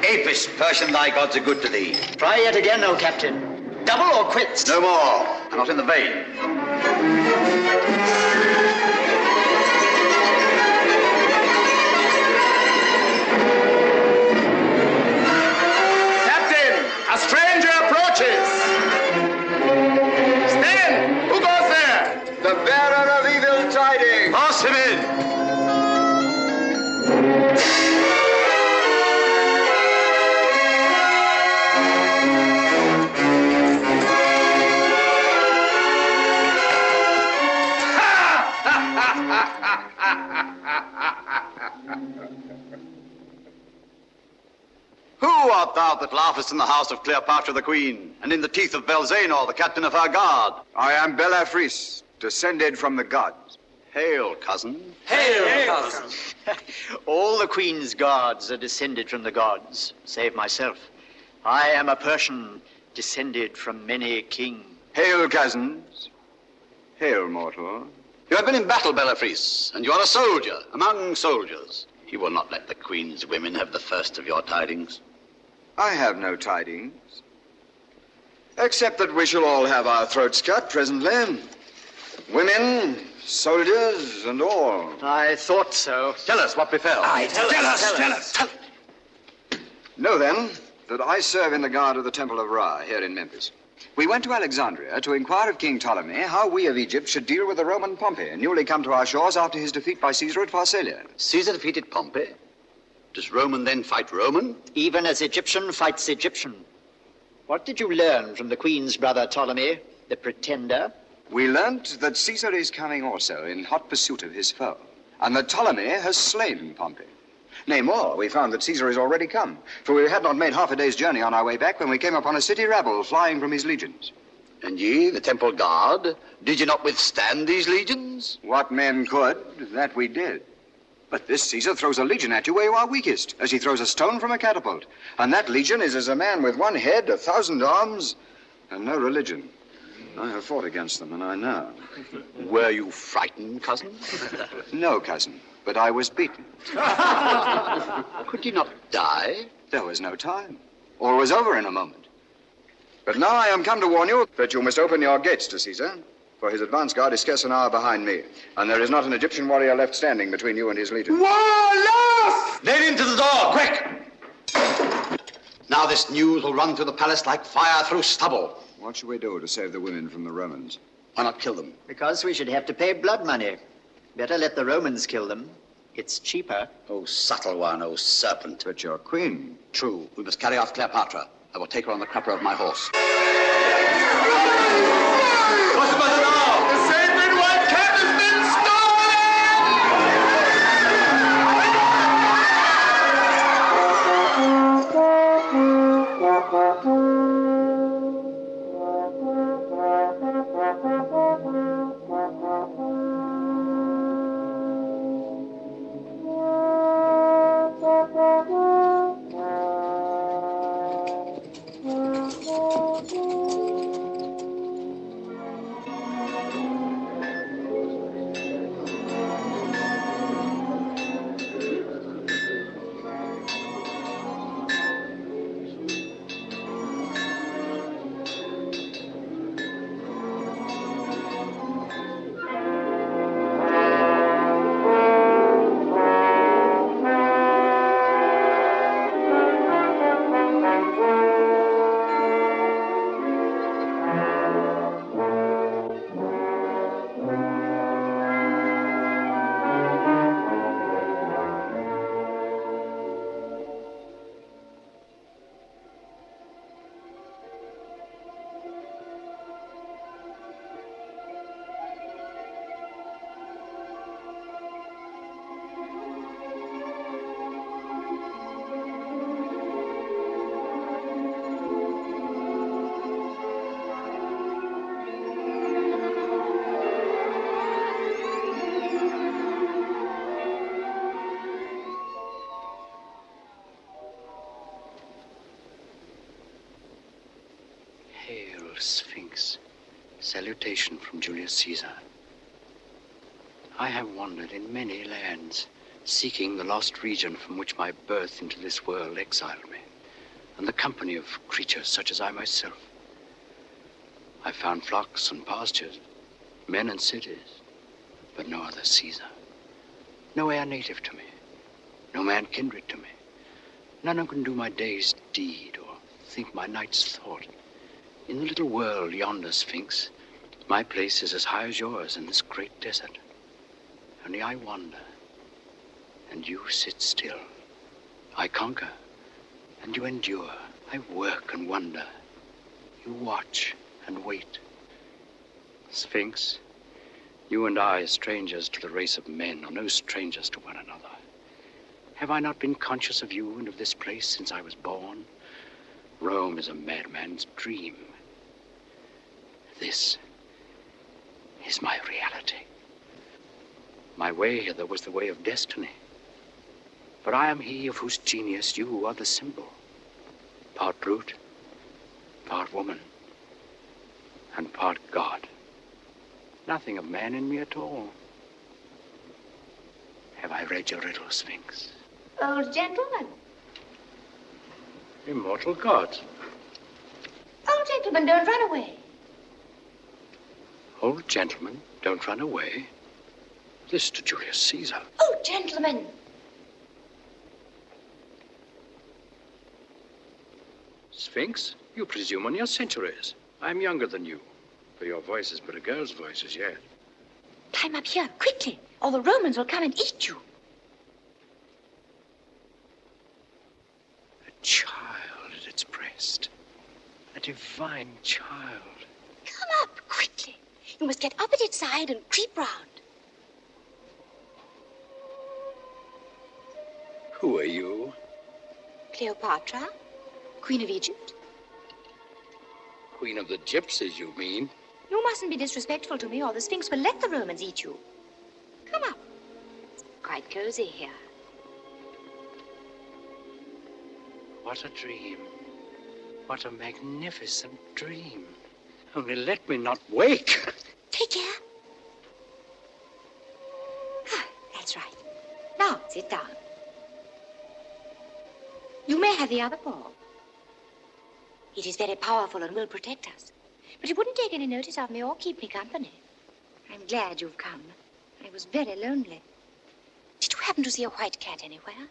Apis, Persian, thy gods are good to thee. Try yet again, O captain. Double or quits? No more. I'm not in the vein. Captain, a stranger approaches. Stand! Who goes there? The bearer of evil tidings. Pass him in. Who art thou that laughest in the house of Cleopatra the queen, and in the teeth of Belzanor, the captain of her guard? I am Belafris, descended from the gods. Hail, cousin. Hail, cousin. All the queen's guards are descended from the gods, save myself. I am a Persian, descended from many a king. Hail, cousins. Hail, mortal. You have been in battle, Belafris, and you are a soldier among soldiers. You will not let the queen's women have the first of your tidings. I have no tidings, except that we shall all have our throats cut presently. Women, soldiers, and all. I thought so. Tell us what befell. Tell us. Know then that I serve in the guard of the Temple of Ra here in Memphis. We went to Alexandria to inquire of King Ptolemy how we of Egypt should deal with the Roman Pompey, newly come to our shores after his defeat by Caesar at Pharsalia. Caesar defeated Pompey? Does Roman then fight Roman? Even as Egyptian fights Egyptian. What did you learn from the queen's brother Ptolemy, the pretender? We learnt that Caesar is coming also in hot pursuit of his foe, and that Ptolemy has slain Pompey. Nay, more, we found that Caesar is already come, for we had not made half a day's journey on our way back when we came upon a city rabble flying from his legions. And ye, the temple guard, did ye not withstand these legions? What men could, that we did. But this Caesar throws a legion at you where you are weakest, as he throws a stone from a catapult. And that legion is as a man with one head, 1,000 arms, and no religion. I have fought against them, and I know. Were you frightened, cousin? No, cousin, but I was beaten. Could ye not die? There was no time. All was over in a moment. But now I am come to warn you that you must open your gates to Caesar, for his advance guard is scarce an hour behind me, and there is not an Egyptian warrior left standing between you and his legion. Warlord! Nail into the door, quick! Now this news will run through the palace like fire through stubble. What should we do to save the women from the Romans? Why not kill them? Because we should have to pay blood money. Better let the Romans kill them. It's cheaper. Oh, subtle one, oh, serpent. But your queen. True, we must carry off Cleopatra. I will take her on the crupper of my horse. What's the matter now? The sacred white cat has been Sphinx, salutation from Julius Caesar. I have wandered in many lands, seeking the lost region from which my birth into this world exiled me. and the company of creatures such as I myself. I found flocks and pastures, men and cities, but no other Cæsar. No air native to me, no man kindred to me. None who can do my day's deed or think my night's thought. In the little world yonder, Sphinx, my place is as high as yours in this great desert. Only I wander, and you sit still. I conquer, and you endure. I work and wonder. You watch and wait. Sphinx, you and I, strangers to the race of men, are no strangers to one another. Have I not been conscious of you and of this place since I was born? Rome is a madman's dream. This is my reality. My way hither was the way of destiny. But I am he of whose genius you are the symbol. Part brute, part woman, and part God. Nothing of man in me at all. Have I read your riddle, Sphinx? Old gentleman. Immortal gods. Old gentleman, don't run away. Old gentlemen, don't run away. This to Julius Caesar. Old gentleman. Sphinx, you presume on your centuries. I'm younger than you, for your voice is but a girl's voice as yet. Climb up here, quickly, or the Romans will come and eat you. A child at its breast. A divine child. Come up, quickly. You must get up at its side and creep round. Who are you? Cleopatra, Queen of Egypt. Queen of the Gypsies, you mean? You mustn't be disrespectful to me, or the Sphinx will let the Romans eat you. Come up. It's quite cozy here. What a dream. What a magnificent dream. Only let me not wake. Take care. Ah, that's right. Now, sit down. You may have the other paw. It is very powerful and will protect us. But it wouldn't take any notice of me or keep me company. I'm glad you've come. I was very lonely. Did you happen to see a white cat anywhere?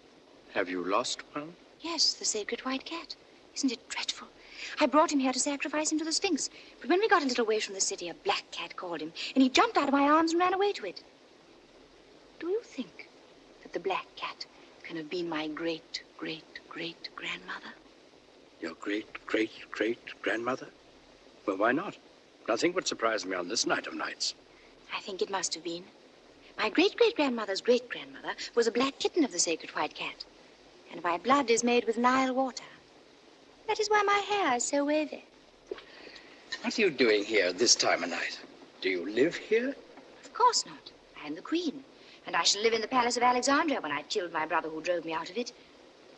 Have you lost one? Yes, the sacred white cat. Isn't it dreadful? I brought him here to sacrifice him to the Sphinx. But when we got a little way from the city, a black cat called him, and he jumped out of my arms and ran away to it. Do you think that the black cat can have been my great-great-great-grandmother? Your great-great-great-grandmother? Well, why not? Nothing would surprise me on this night of nights. I think it must have been. My great-great-grandmother's great-grandmother was a black kitten of the sacred white cat. And my blood is made with Nile water. That is why my hair is so wavy. What are you doing here this time of night? Do you live here? Of course not. I am the queen. And I shall live in the palace of Alexandria when I've killed my brother who drove me out of it.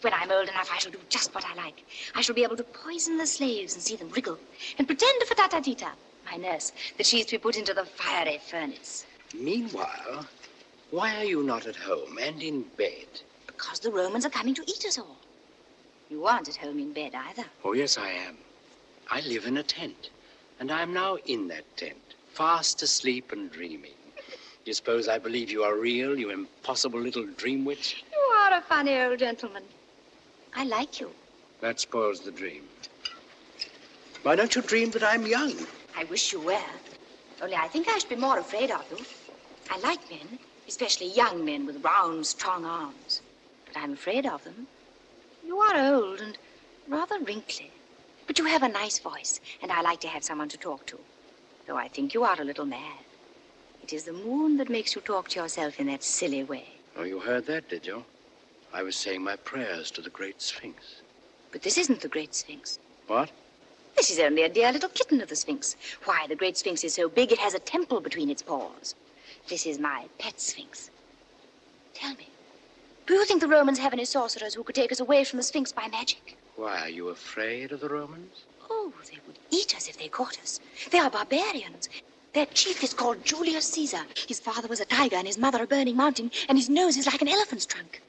When I'm old enough, I shall do just what I like. I shall be able to poison the slaves and see them wriggle. And pretend to Fatatatita, my nurse, that she's to be put into the fiery furnace. Meanwhile, why are you not at home and in bed? Because the Romans are coming to eat us all. You aren't at home in bed either. Oh, yes, I am. I live in a tent, and I'm now in that tent, fast asleep and dreaming. You suppose I believe you are real, you impossible little dream witch? You are a funny old gentleman. I like you. That spoils the dream. Why don't you dream that I'm young? I wish you were. Only I think I should be more afraid of you. I like men, especially young men with round, strong arms. But I'm afraid of them. You are old and rather wrinkly. But you have a nice voice, and I like to have someone to talk to. Though I think you are a little mad. It is the moon that makes you talk to yourself in that silly way. Oh, you heard that, did you? I was saying my prayers to the great Sphinx. But this isn't the great Sphinx. What? This is only a dear little kitten of the Sphinx. Why, the great Sphinx is so big it has a temple between its paws. This is my pet Sphinx. Tell me, do you think the Romans have any sorcerers who could take us away from the Sphinx by magic? Why, are you afraid of the Romans? Oh, they would eat us if they caught us. They are barbarians. Their chief is called Julius Caesar. His father was a tiger and his mother a burning mountain, and his nose is like an elephant's trunk.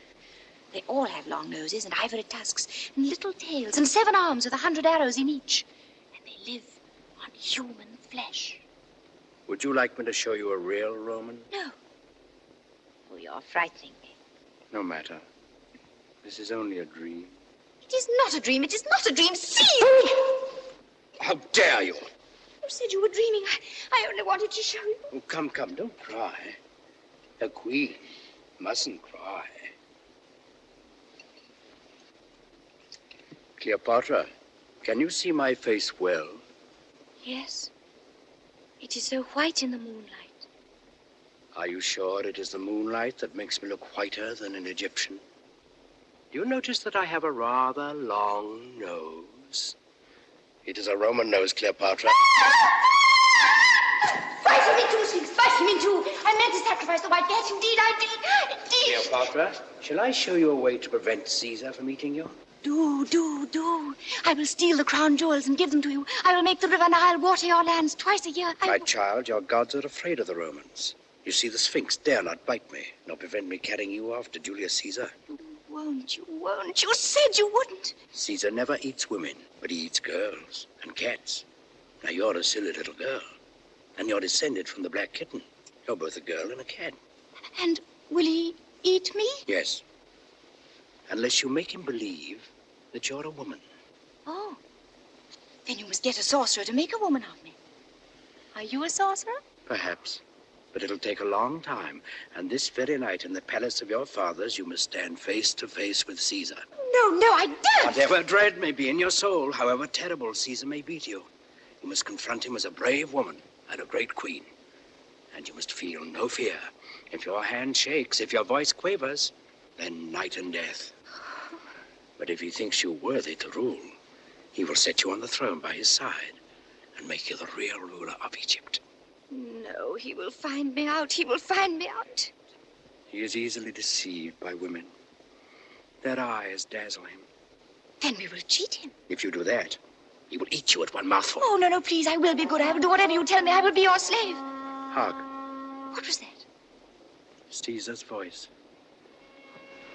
They all have long noses and ivory tusks and little tails and 7 arms with 100 arrows in each. And they live on human flesh. Would you like me to show you a real Roman? No. Oh, you're frightening me. No matter. This is only a dream. It is not a dream. It is not a dream. See! How dare you? You said you were dreaming. I only wanted to show you. Oh, come, don't cry. A queen mustn't cry. Cleopatra, can you see my face well? Yes. It is so white in the moonlight. Are you sure it is the moonlight that makes me look whiter than an Egyptian? Do you notice that I have a rather long nose? It is a Roman nose, Cleopatra. Bite him in two, Sphinx. Bite him in two. I meant to sacrifice the white cat. Indeed, I did. Indeed. Cleopatra, shall I show you a way to prevent Caesar from eating you? Do. I will steal the crown jewels and give them to you. I will make the river Nile water your lands twice a year. My child, your gods are afraid of the Romans. You see, the Sphinx dare not bite me, nor prevent me carrying you off to Julius Caesar. Won't you? You said you wouldn't. Caesar never eats women, but he eats girls and cats. Now, you're a silly little girl, and you're descended from the black kitten. You're both a girl and a cat. And will he eat me? Yes. Unless you make him believe that you're a woman. Oh. Then you must get a sorcerer to make a woman of me. Are you a sorcerer? Perhaps. But it'll take a long time. And this very night in the palace of your fathers, you must stand face to face with Caesar. No, I daren't. Whatever dread may be in your soul, however terrible Caesar may be to you, you must confront him as a brave woman and a great queen. And you must feel no fear. If your hand shakes, if your voice quavers, then night and death. But if he thinks you worthy to rule, he will set you on the throne by his side and make you the real ruler of Egypt. No, he will find me out. He will find me out. He is easily deceived by women. Their eyes dazzle him. Then we will cheat him. If you do that, he will eat you at one mouthful. Oh, no, please. I will be good. I will do whatever you tell me. I will be your slave. Hark. What was that? Caesar's voice.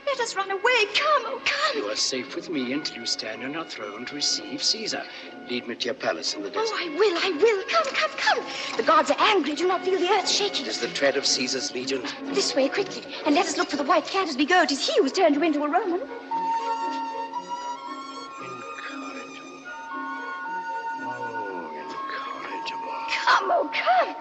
Let us run away. Come. You are safe with me until you stand on your throne to receive Caesar. Lead me to your palace in the desert. Oh, I will. Come. The gods are angry. Do not feel the earth shaking. It is the tread of Caesar's legion. This way, quickly. And let us look for the white cat as we go. It is he who has turned you into a Roman. Incorrigible. Oh, incorrigible. Come.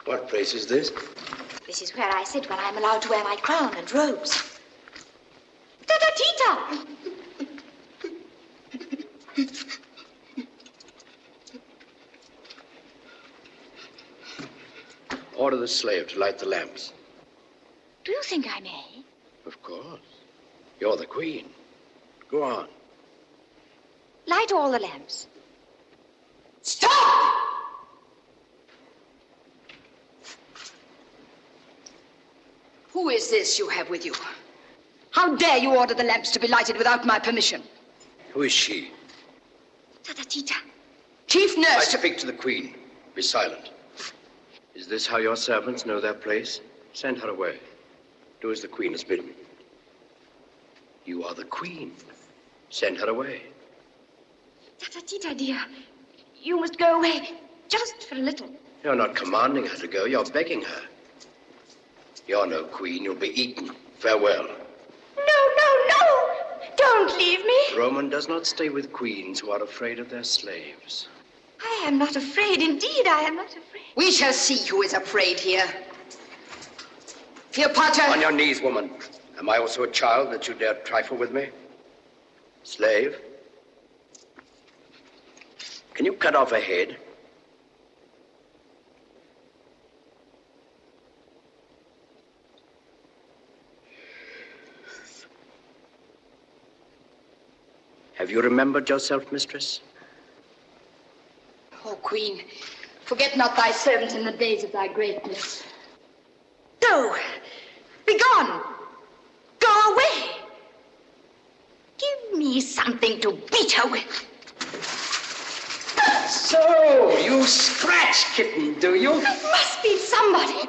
What place is this? This is where I sit when I'm allowed to wear my crown and robes. Ta-ta-tita! Order the slave to light the lamps. Do you think I may? Of course. You're the queen. Go on. Light all the lamps. Stop! Who is this you have with you? How dare you order the lamps to be lighted without my permission? Who is she? Ta-ta-tita. Chief I nurse. speak to the queen. Be silent. Is this how your servants know their place? Send her away. Do as the queen has bidden. You are the queen. Send her away. Ta-ta-tita, dear. You must go away. Just for a little. You're not commanding her to go. You're begging her. You're no queen. You'll be eaten. Farewell. No. not leave me. Roman does not stay with queens who are afraid of their slaves. I am not afraid. Indeed, I am not afraid. We shall see who is afraid here. Cleopatra. On your knees, woman. Am I also a child that you dare trifle with me? Slave? Can you cut off a head? Have you remembered yourself, mistress? Oh, Queen, forget not thy servant in the days of thy greatness. Go. Be gone. Go away. Give me something to beat her with. So, you scratch kitten, do you? It must be somebody.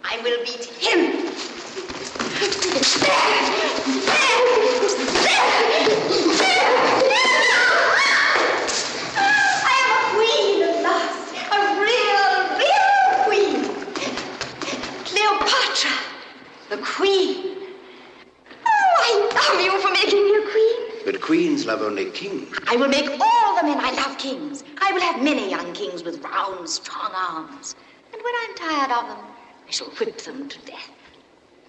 I will beat him. I am a queen at last. A real queen. Cleopatra, the queen. Oh, I love you for making me a queen. But queens love only kings. I will make all the men I love kings. I will have many young kings with round, strong arms. And when I'm tired of them, I shall whip them to death.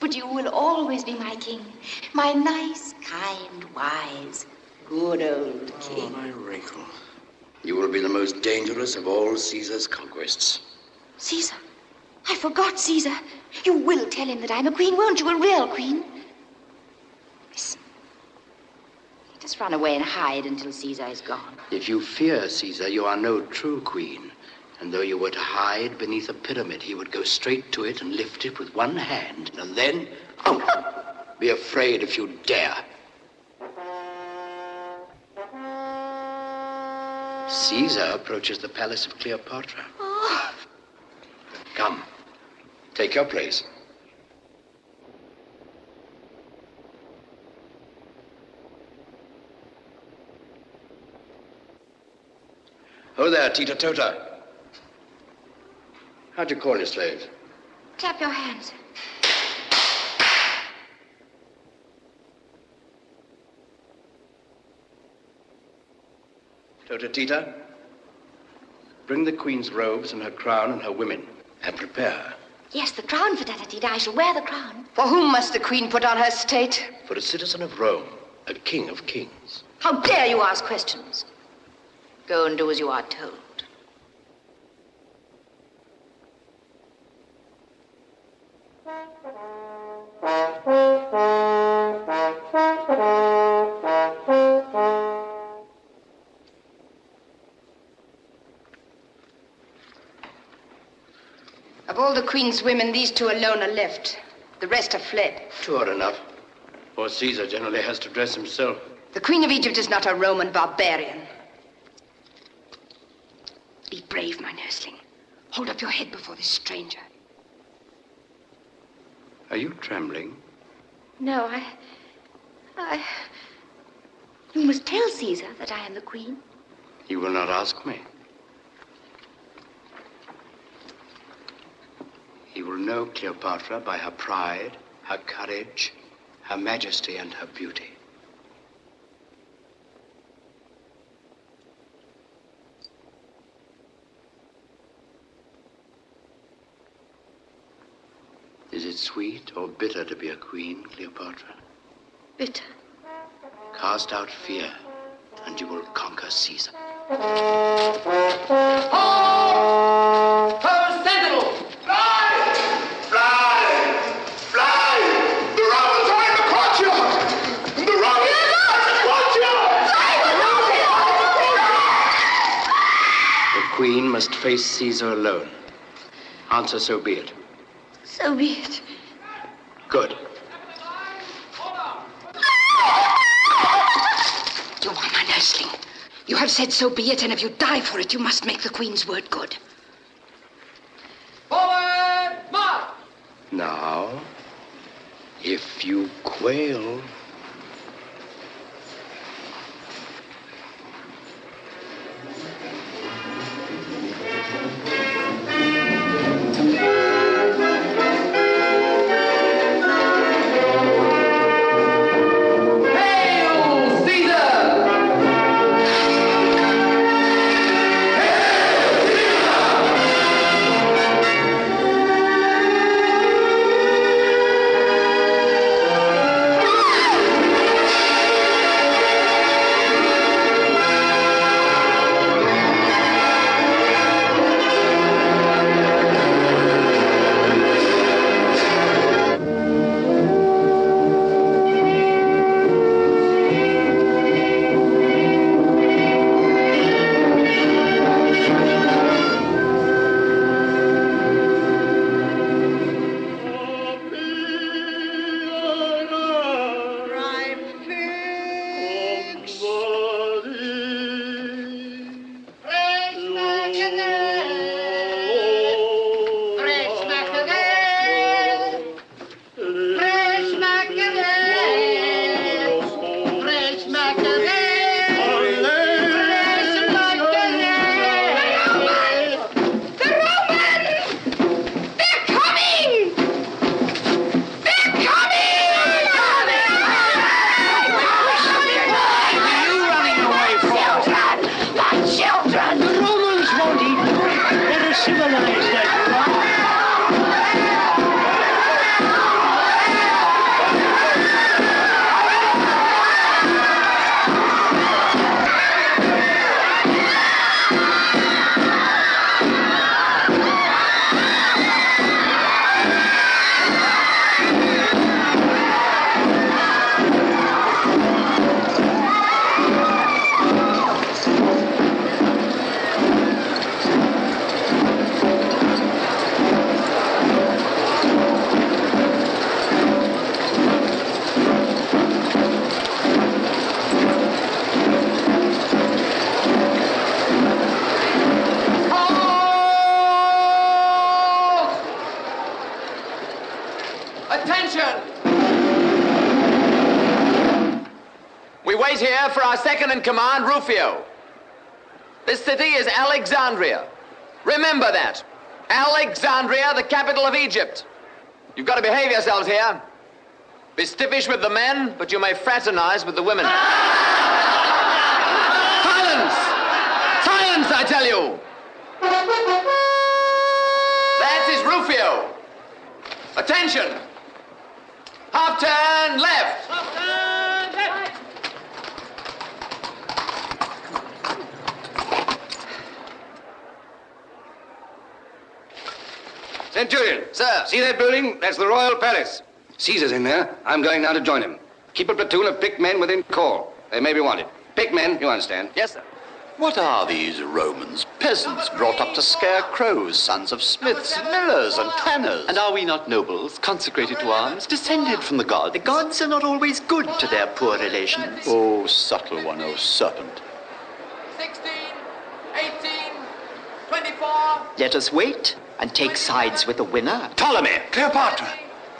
But you will always be my king. My nice, kind, wise, good old king. Oh, my wrinkle. You will be the most dangerous of all Caesar's conquests. Caesar? I forgot Caesar. You will tell him that I'm a queen, won't you? A real queen. Listen. Just run away and hide until Caesar is gone. If you fear Caesar, you are no true queen. And though you were to hide beneath a pyramid, he would go straight to it and lift it with one hand. And then, be afraid if you dare. Caesar approaches the palace of Cleopatra. Oh. Come, take your place. Oh there, Tita Tota. How'd you call your slaves? Clap your hands. Tota Tita, bring the queen's robes and her crown and her women, and prepare her. Yes, the crown for Tatatita. I shall wear the crown. For whom must the queen put on her state? For a citizen of Rome, a king of kings. How dare you ask questions? Go and do as you are told. Of all the queen's women, these two alone are left. The rest have fled. Two are enough. For Caesar generally has to dress himself. The queen of Egypt is not a Roman barbarian. Be brave, my nursling. Hold up your head before this stranger. Are you trembling? No, I... You must tell Caesar that I am the queen. He will not ask me. He will know Cleopatra by her pride, her courage, her majesty, and her beauty. Is it sweet or bitter to be a queen, Cleopatra? Bitter. Cast out fear, and you will conquer Caesar. Sentinel! Fly! Fly! Fly! The robbers are in the courtyard! The robbers are in the courtyard! The queen must face Caesar alone. Answer, so be it. So be it. Good. You are my nursling. You have said so be it, and if you die for it, you must make the queen's word good. Forward, march! Now, if you quail... here for our second-in-command, Rufio. This city is Alexandria. Remember that. Alexandria, the capital of Egypt. You've got to behave yourselves here. Be stiffish with the men, but you may fraternize with the women. Silence! Silence, I tell you! That is Rufio. Attention! Half turn left! Half turn left! Centurion. Sir. See that building? That's the Royal Palace. Caesar's in there. I'm going now to join him. Keep a platoon of picked men within call. They may be wanted. Picked men, you understand? Yes, sir. What are these Romans? Peasants brought up to scare crows, sons of smiths, millers, and tanners. And are we not nobles, consecrated to arms, descended from the gods? The gods are not always good to their poor relations. Oh, subtle one, oh serpent. 16, 18, 24. Let us wait and take sides with the winner. Ptolemy. Cleopatra.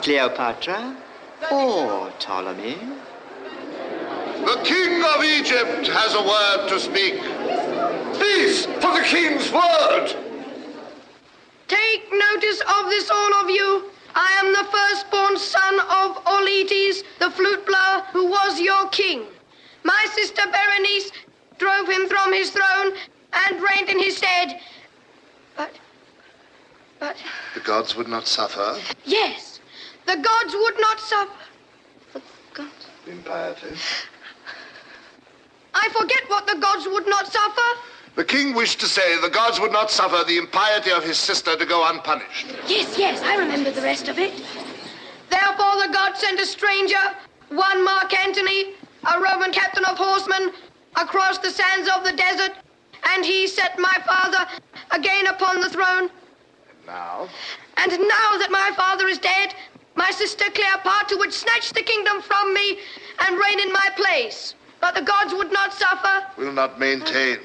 Cleopatra or Ptolemy? The king of Egypt has a word to speak. Please, for the king's word. Take notice of this, all of you. I am the firstborn son of Oletes, the flute blower, who was your king. My sister Berenice drove him from his throne and reigned in his stead. But... The gods would not suffer. Yes, the gods would not suffer. The gods... Impiety. I forget what the gods would not suffer. The king wished to say the gods would not suffer the impiety of his sister to go unpunished. Yes, I remember the rest of it. Therefore the gods sent a stranger, one Mark Antony, a Roman captain of horsemen, across the sands of the desert, and he set my father again upon the throne. Now? And now that my father is dead, my sister Cleopatra would snatch the kingdom from me and reign in my place. But the gods would not suffer. Will not maintain.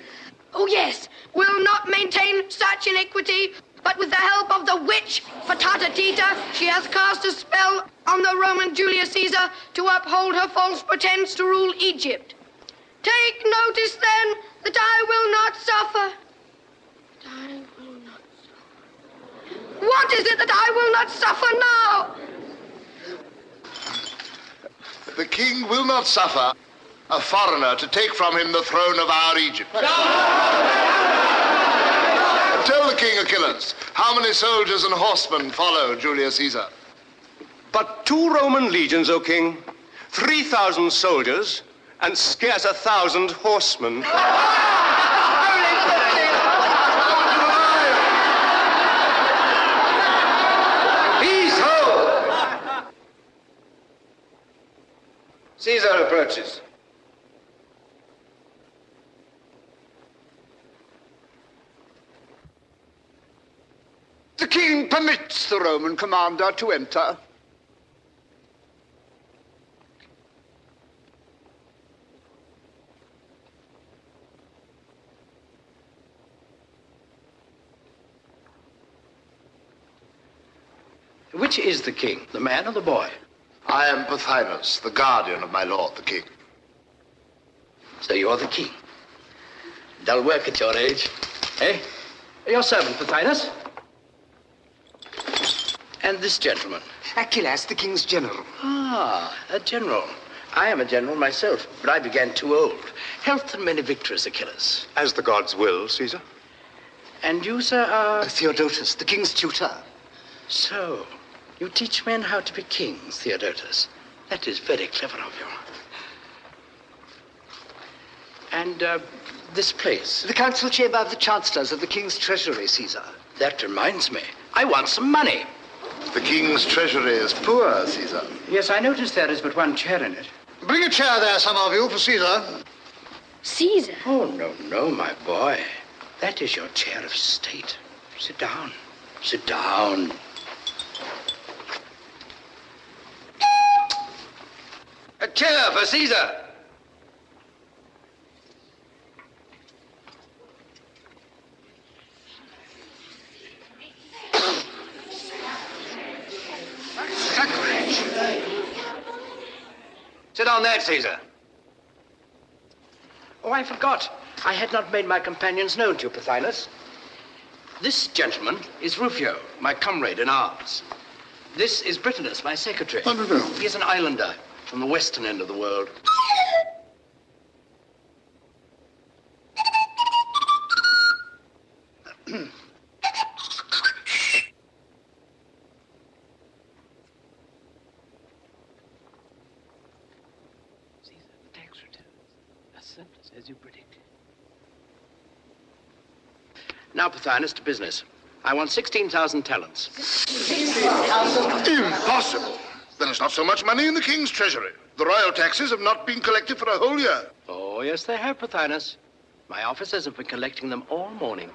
Oh, yes, will not maintain such iniquity, but with the help of the witch, Patata Tita, she has cast a spell on the Roman Julius Caesar to uphold her false pretense to rule Egypt. Take notice, then, that I will not suffer. I will not suffer. What is it that I will not suffer now? The king will not suffer a foreigner to take from him the throne of our Egypt. Tell the king, Achilles, how many soldiers and horsemen follow Julius Caesar? But 2 Roman legions, O king, 3,000 soldiers, and scarce 1,000 horsemen. Peace, ho! Caesar approaches. The king permits the Roman commander to enter. Which is the king, the man or the boy? I am Pothinus, the guardian of my lord, the king. So you're the king. Dull work at your age. Eh? Your servant, Pothinus. And this gentleman. Achilles, the king's general. Ah, a general. I am a general myself, but I began too old. Health and many victories, Achilles. As the gods will, Caesar. And you, sir, are... Theodotus, the king's tutor. So, you teach men how to be kings, Theodotus. That is very clever of you. And, this place? The council chamber of the chancellors of the king's treasury, Caesar. That reminds me. I want some money. The king's treasury is poor, Caesar. Yes, I noticed there is but one chair in it. Bring a chair there, some of you, for Caesar. Caesar? Oh, no, my boy. That is your chair of state. Sit down. Sit down. A chair for Caesar. Sit on that, Caesar. Oh, I forgot. I had not made my companions known to you, Pothinus. This gentleman is Rufio, my comrade in arms. This is Brittanus, my secretary. Oh, no. He is an islander from the western end of the world. As you predicted. Now, Pothinus, to business. I want 16,000 talents. Impossible. There is not so much money in the king's treasury. The royal taxes have not been collected for a whole year. Oh, yes, they have, Pothinus. My officers have been collecting them all morning.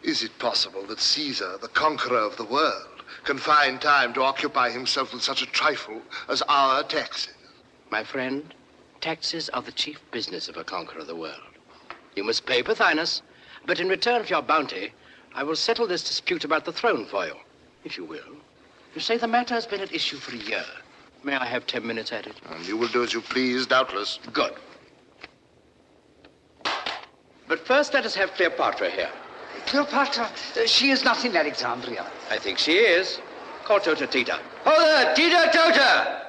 Is it possible that Caesar, the conqueror of the world, can find time to occupy himself with such a trifle as our taxes? My friend, taxes are the chief business of a conqueror of the world. You must pay, Pothinus, but in return for your bounty, I will settle this dispute about the throne for you, if you will. You say the matter has been at issue for a year. May I have 10 minutes at it? And you will do as you please, doubtless. Good. But first, let us have Cleopatra here. Cleopatra? She is not in Alexandria. I think she is. Call Tota Tita. Oh, there, Tita Tota!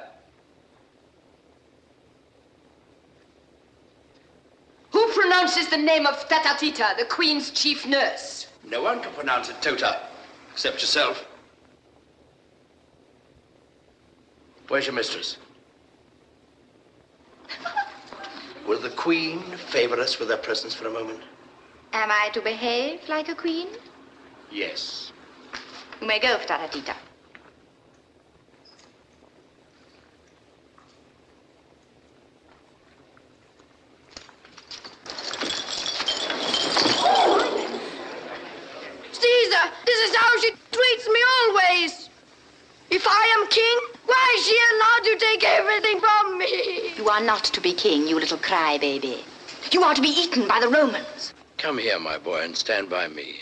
Who pronounces the name of Tata Tita, the Queen's chief nurse? No one can pronounce it Tota, except yourself. Where's your mistress? Will the Queen favor us with her presence for a moment? Am I to behave like a queen? Yes. You may go, Tata Tita. Caesar, this is how she treats me always. If I am king, why is she allowed to take everything from me? You are not to be king, you little crybaby. You are to be eaten by the Romans. Come here, my boy, and stand by me.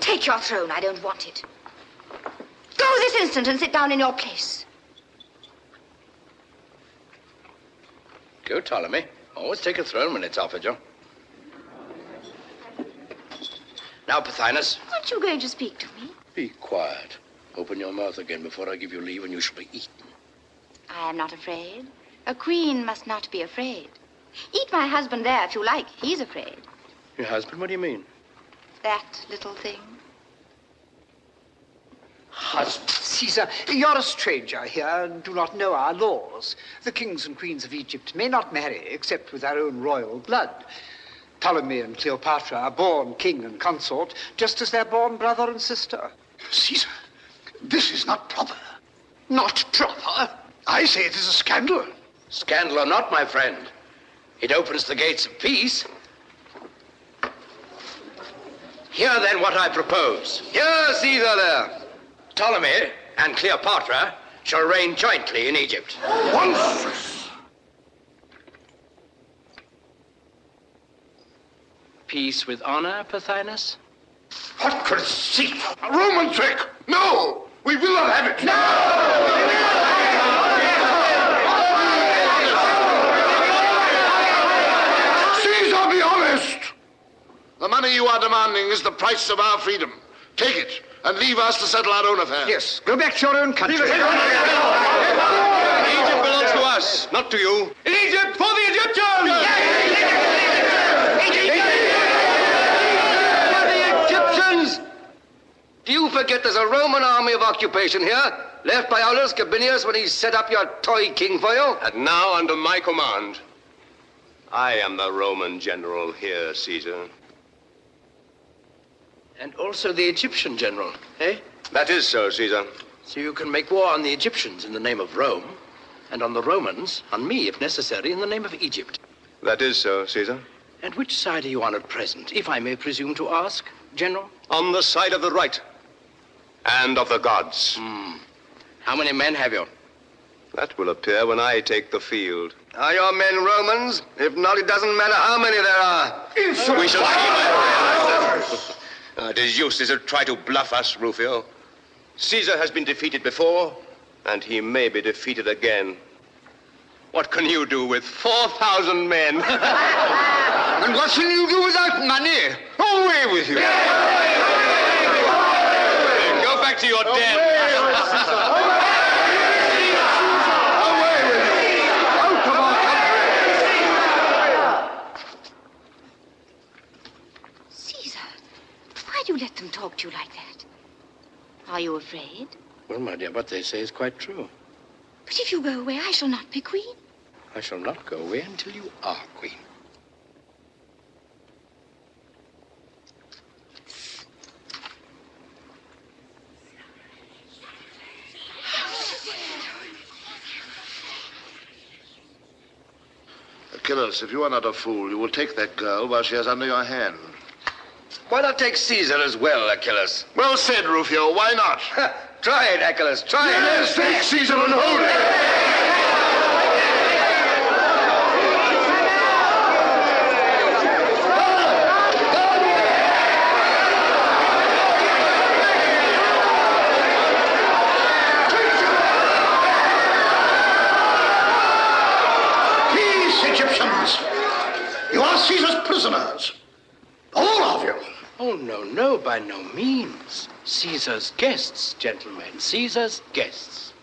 Take your throne, I don't want it. Go this instant and sit down in your place. Go, Ptolemy. Always take a throne when it's offered you. Now, Pothinus. Aren't you going to speak to me? Be quiet. Open your mouth again before I give you leave, and you shall be eaten. I am not afraid. A queen must not be afraid. Eat my husband there if you like. He's afraid. Your husband? What do you mean? That little thing. Husband. Caesar, you're a stranger here and do not know our laws. The kings and queens of Egypt may not marry except with their own royal blood. Ptolemy and Cleopatra are born king and consort, just as they're born brother and sister. Caesar, this is not proper. Not proper? I say it is a scandal. Scandal or not, my friend, it opens the gates of peace. Hear then what I propose. Hear, Caesar, there. Ptolemy and Cleopatra shall reign jointly in Egypt. Monstrous! Peace with honor, Pothinus? What conceit! A Roman trick! No! We will not have it! No! Caesar, be honest! The money you are demanding is the price of our freedom. Take it, and leave us to settle our own affairs. Yes, go back to your own country. Egypt belongs to us, not to you. In Egypt for the Egyptians! For the Egyptians! Do you forget there's a Roman army of occupation here, left by Aulus Gabinius when he set up your toy king for you? And now under my command. I am the Roman general here, Caesar. And also the Egyptian general, eh? That is so, Caesar. So you can make war on the Egyptians in the name of Rome, and on the Romans, on me, if necessary, in the name of Egypt. That is so, Caesar. And which side are you on at present, if I may presume to ask, General? On the side of the right. And of the gods. How many men have you? That will appear when I take the field. Are your men Romans? If not, it doesn't matter how many there are. We shall see, my friend. It is useless to try to bluff us, Rufio. Caesar has been defeated before, and he may be defeated again. What can you do with 4,000 men? And what can you do without money? Away with you. Go back to your den. Cesar, why do you let them talk to you like that? Are you afraid? Well, my dear, what they say is quite true. But if you go away, I shall not be queen. I shall not go away until you are queen. Achilles, if you are not a fool, you will take that girl while she is under your hand. Why not take Caesar as well, Achilles? Well said, Rufio. Why not? Try it, Achilles. Try it. Yes, take Caesar and hold it. You are Caesar's prisoners. All of you. Oh, no, by no means. Caesar's guests, gentlemen. Caesar's guests.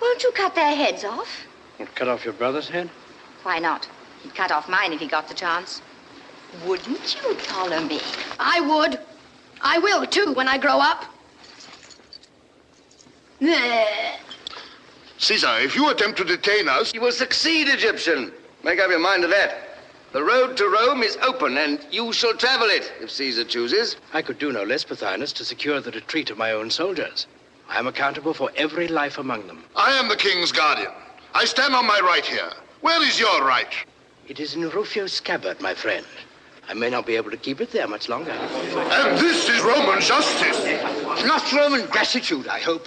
Won't you cut their heads off? Well, cut off your brother's head? Why not? He'd cut off mine if he got the chance. Wouldn't you, Ptolemy? I would. I will, too, when I grow up. Caesar, if you attempt to detain us... You will succeed, Egyptian. Make up your mind to that. The road to Rome is open, and you shall travel it, if Caesar chooses. I could do no less, Pothinus, to secure the retreat of my own soldiers. I am accountable for every life among them. I am the king's guardian. I stand on my right here. Where is your right? It is in Rufio's scabbard, my friend. I may not be able to keep it there much longer. And this is Roman justice. Not Roman gratitude, I hope.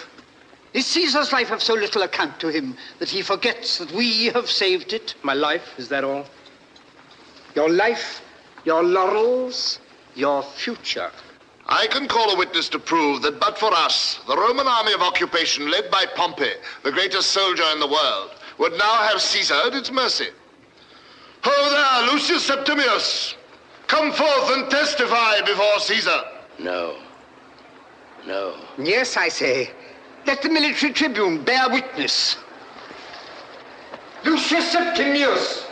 Is Caesar's life of so little account to him that he forgets that we have saved it? My life, is that all? Your life, your laurels, your future. I can call a witness to prove that but for us, the Roman army of occupation led by Pompey, the greatest soldier in the world, would now have Caesar at its mercy. Ho there, Lucius Septimius! Come forth and testify before Caesar. No. Yes, I say. Let the military tribune bear witness. Lucius Septimius!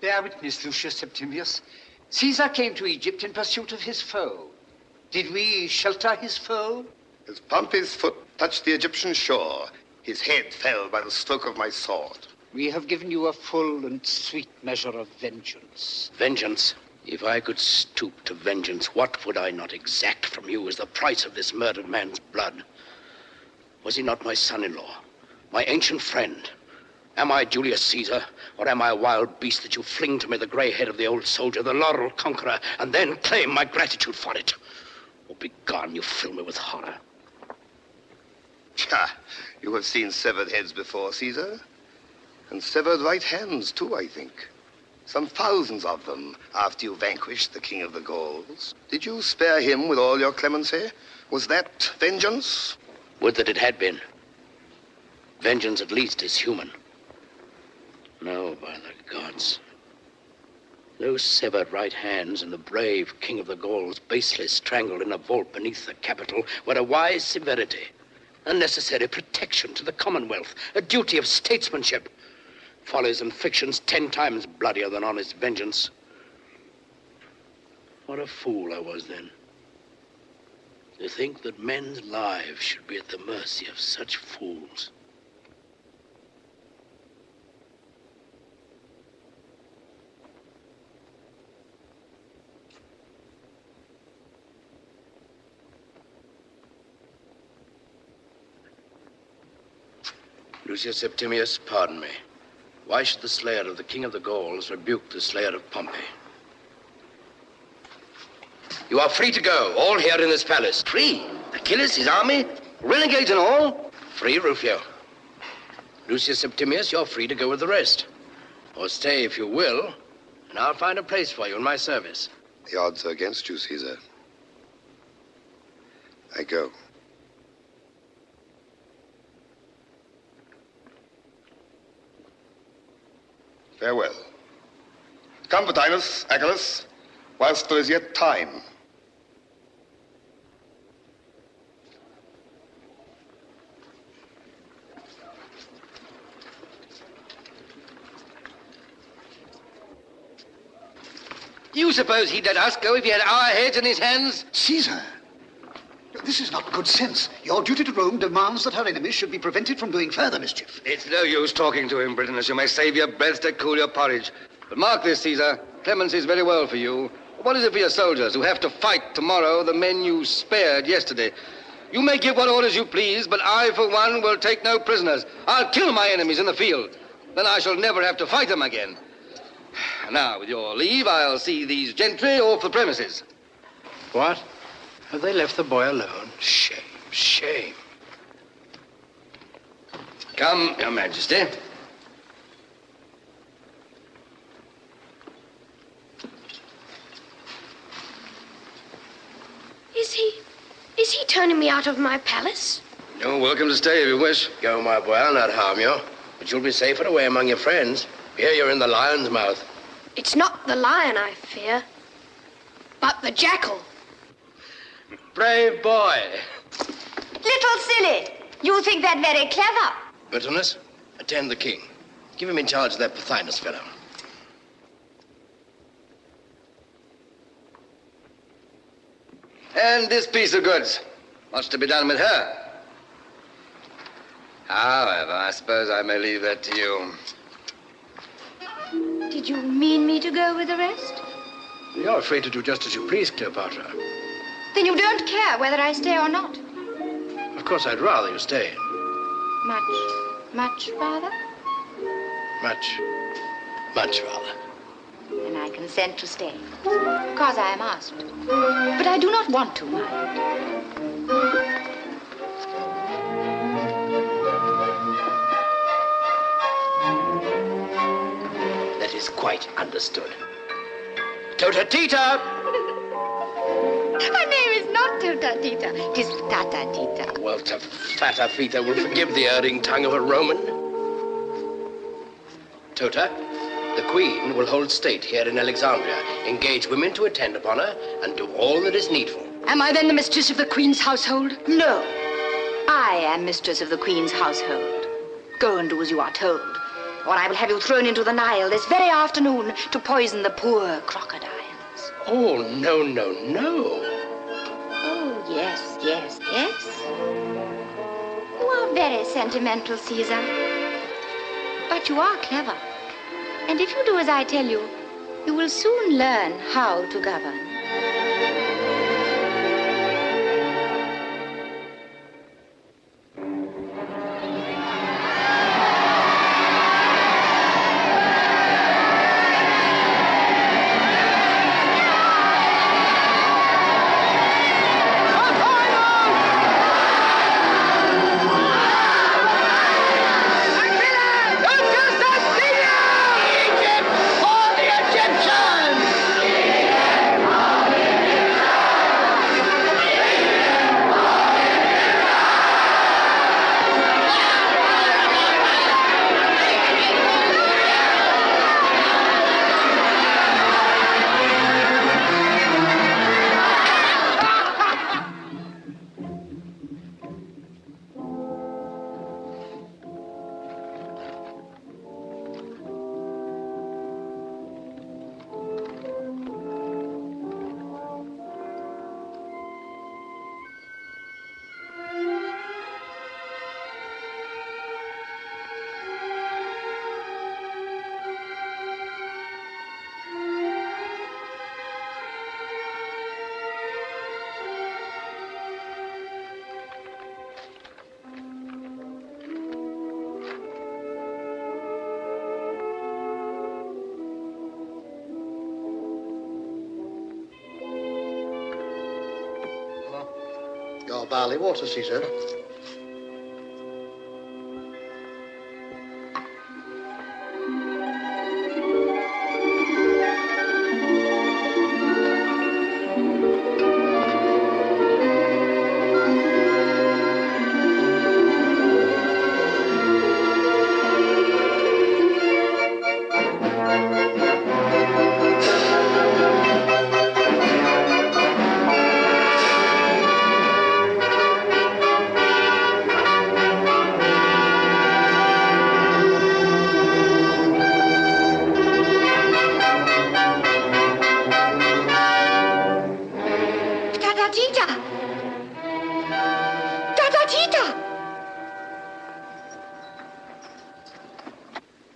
Bear witness, Lucius Septimius. Caesar came to Egypt in pursuit of his foe. Did we shelter his foe? As Pompey's foot touched the Egyptian shore, his head fell by the stroke of my sword. We have given you a full and sweet measure of vengeance. Vengeance? If I could stoop to vengeance, what would I not exact from you as the price of this murdered man's blood? Was he not my son-in-law, my ancient friend? Am I Julius Caesar, or am I a wild beast that you fling to me the gray head of the old soldier, the laurel conqueror, and then claim my gratitude for it? Oh, begone, you fill me with horror. You have seen severed heads before, Caesar. And severed right hands, too, I think. Some thousands of them, after you vanquished the king of the Gauls. Did you spare him with all your clemency? Was that vengeance? Would that it had been. Vengeance, at least, is human. No, by the gods. Those severed right hands and the brave king of the Gauls, baseless, strangled in a vault beneath the Capitol, were a wise severity, a necessary protection to the Commonwealth, a duty of statesmanship. Follies and fictions 10 times bloodier than honest vengeance. What a fool I was then. To think that men's lives should be at the mercy of such fools. Lucius Septimius, pardon me. Why should the slayer of the king of the Gauls rebuke the slayer of Pompey? You are free to go, all here in this palace. Free? Achilles, his army, renegades and all? Free, Rufio. Lucius Septimius, you're free to go with the rest. Or stay if you will, and I'll find a place for you in my service. The odds are against you, Caesar. I go. Farewell. Come, Vatinus, Achilles, whilst there is yet time. You suppose he'd let us go if he had our heads in his hands? Caesar, this is not good sense. Your duty to Rome demands that her enemies should be prevented from doing further mischief. It's no use talking to him, Britannicus. You may save your breath to cool your porridge. But mark this, Caesar. Clemency is very well for you. What is it for your soldiers who have to fight tomorrow the men you spared yesterday? You may give what orders you please, but I, for one, will take no prisoners. I'll kill my enemies in the field. Then I shall never have to fight them again. Now, with your leave, I'll see these gentry off the premises. What? Have they left the boy alone? Shame, shame. Come, Your Majesty. Is he turning me out of my palace? You're welcome to stay if you wish. Go, my boy, I'll not harm you. But you'll be safer away among your friends. Here you're in the lion's mouth. It's not the lion I fear, but the jackal. Brave boy. Little silly. You think that very clever. Britannicus, attend the king. Give him in charge of that Pothinus fellow. And this piece of goods. What's to be done with her? However, I suppose I may leave that to you. Did you mean me to go with the rest? You're free to do just as you please, Cleopatra. Then you don't care whether I stay or not? Of course, I'd rather you stay. Much rather? Much rather. Then I consent to stay, because I am asked. But I do not want to, mind. That is quite understood. Tota-tita! My name is not Tota-tita. It is Tata-tita. Well, Fata-fita will forgive the erring tongue of a Roman. Tota, the queen will hold state here in Alexandria, engage women to attend upon her, and do all that is needful. Am I then the mistress of the queen's household? No. I am mistress of the queen's household. Go and do as you are told, or I will have you thrown into the Nile this very afternoon to poison the poor crocodiles. Oh, no, no, no. Oh, yes, yes, yes. You are very sentimental, Caesar. But you are clever. And if you do as I tell you, you will soon learn how to govern. Egypt for the Egyptians! our barley water, Caesar.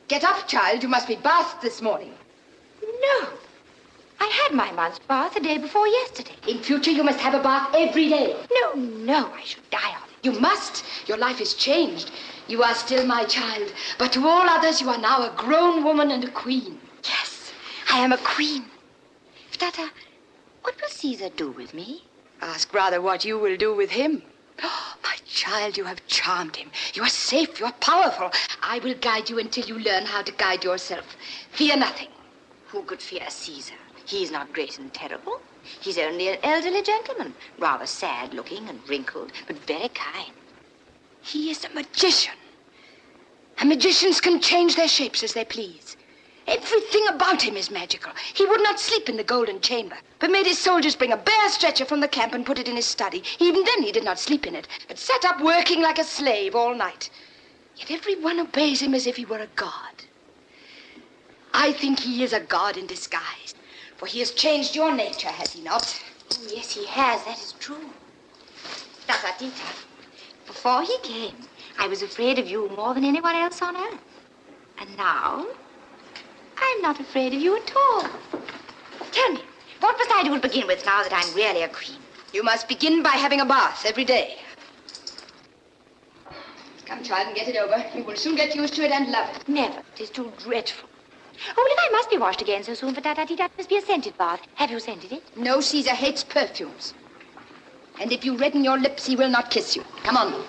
Get up, child. You must be bathed this morning. No. I had my month's bath the day before yesterday. In future, you must have a bath every day. No, I should die of it. You must. Your life is changed. You are still my child, but to all others, you are now a grown woman and a queen. Yes, I am a queen. Tata, what will Caesar do with me? Ask rather what you will do with him. Oh, my child, you have charmed him. You are safe. You are powerful. I will guide you until you learn how to guide yourself. Fear nothing. Who could fear Caesar? He is not great and terrible. He's only an elderly gentleman, rather sad-looking and wrinkled, but very kind. He is a magician. And magicians can change their shapes as they please. Everything about him is magical. He would not sleep in the golden chamber, but made his soldiers bring a bare stretcher from the camp and put it in his study. Even then he did not sleep in it, but sat up working like a slave all night. Yet everyone obeys him as if he were a god. I think he is a god in disguise, for he has changed your nature, has he not? Oh, yes, he has. That is true. Tata, before he came, I was afraid of you more than anyone else on earth. And now, I'm not afraid of you at all. Tell me, what must I do to begin with now that I'm really a queen? You must begin by having a bath every day. Come, child, and get it over. You will soon get used to it and love it. Never. It is too dreadful. Oh, well, if I must be washed again so soon for Tata, it must be a scented bath. Have you scented it? No, Caesar hates perfumes. And if you redden your lips, he will not kiss you. Come on.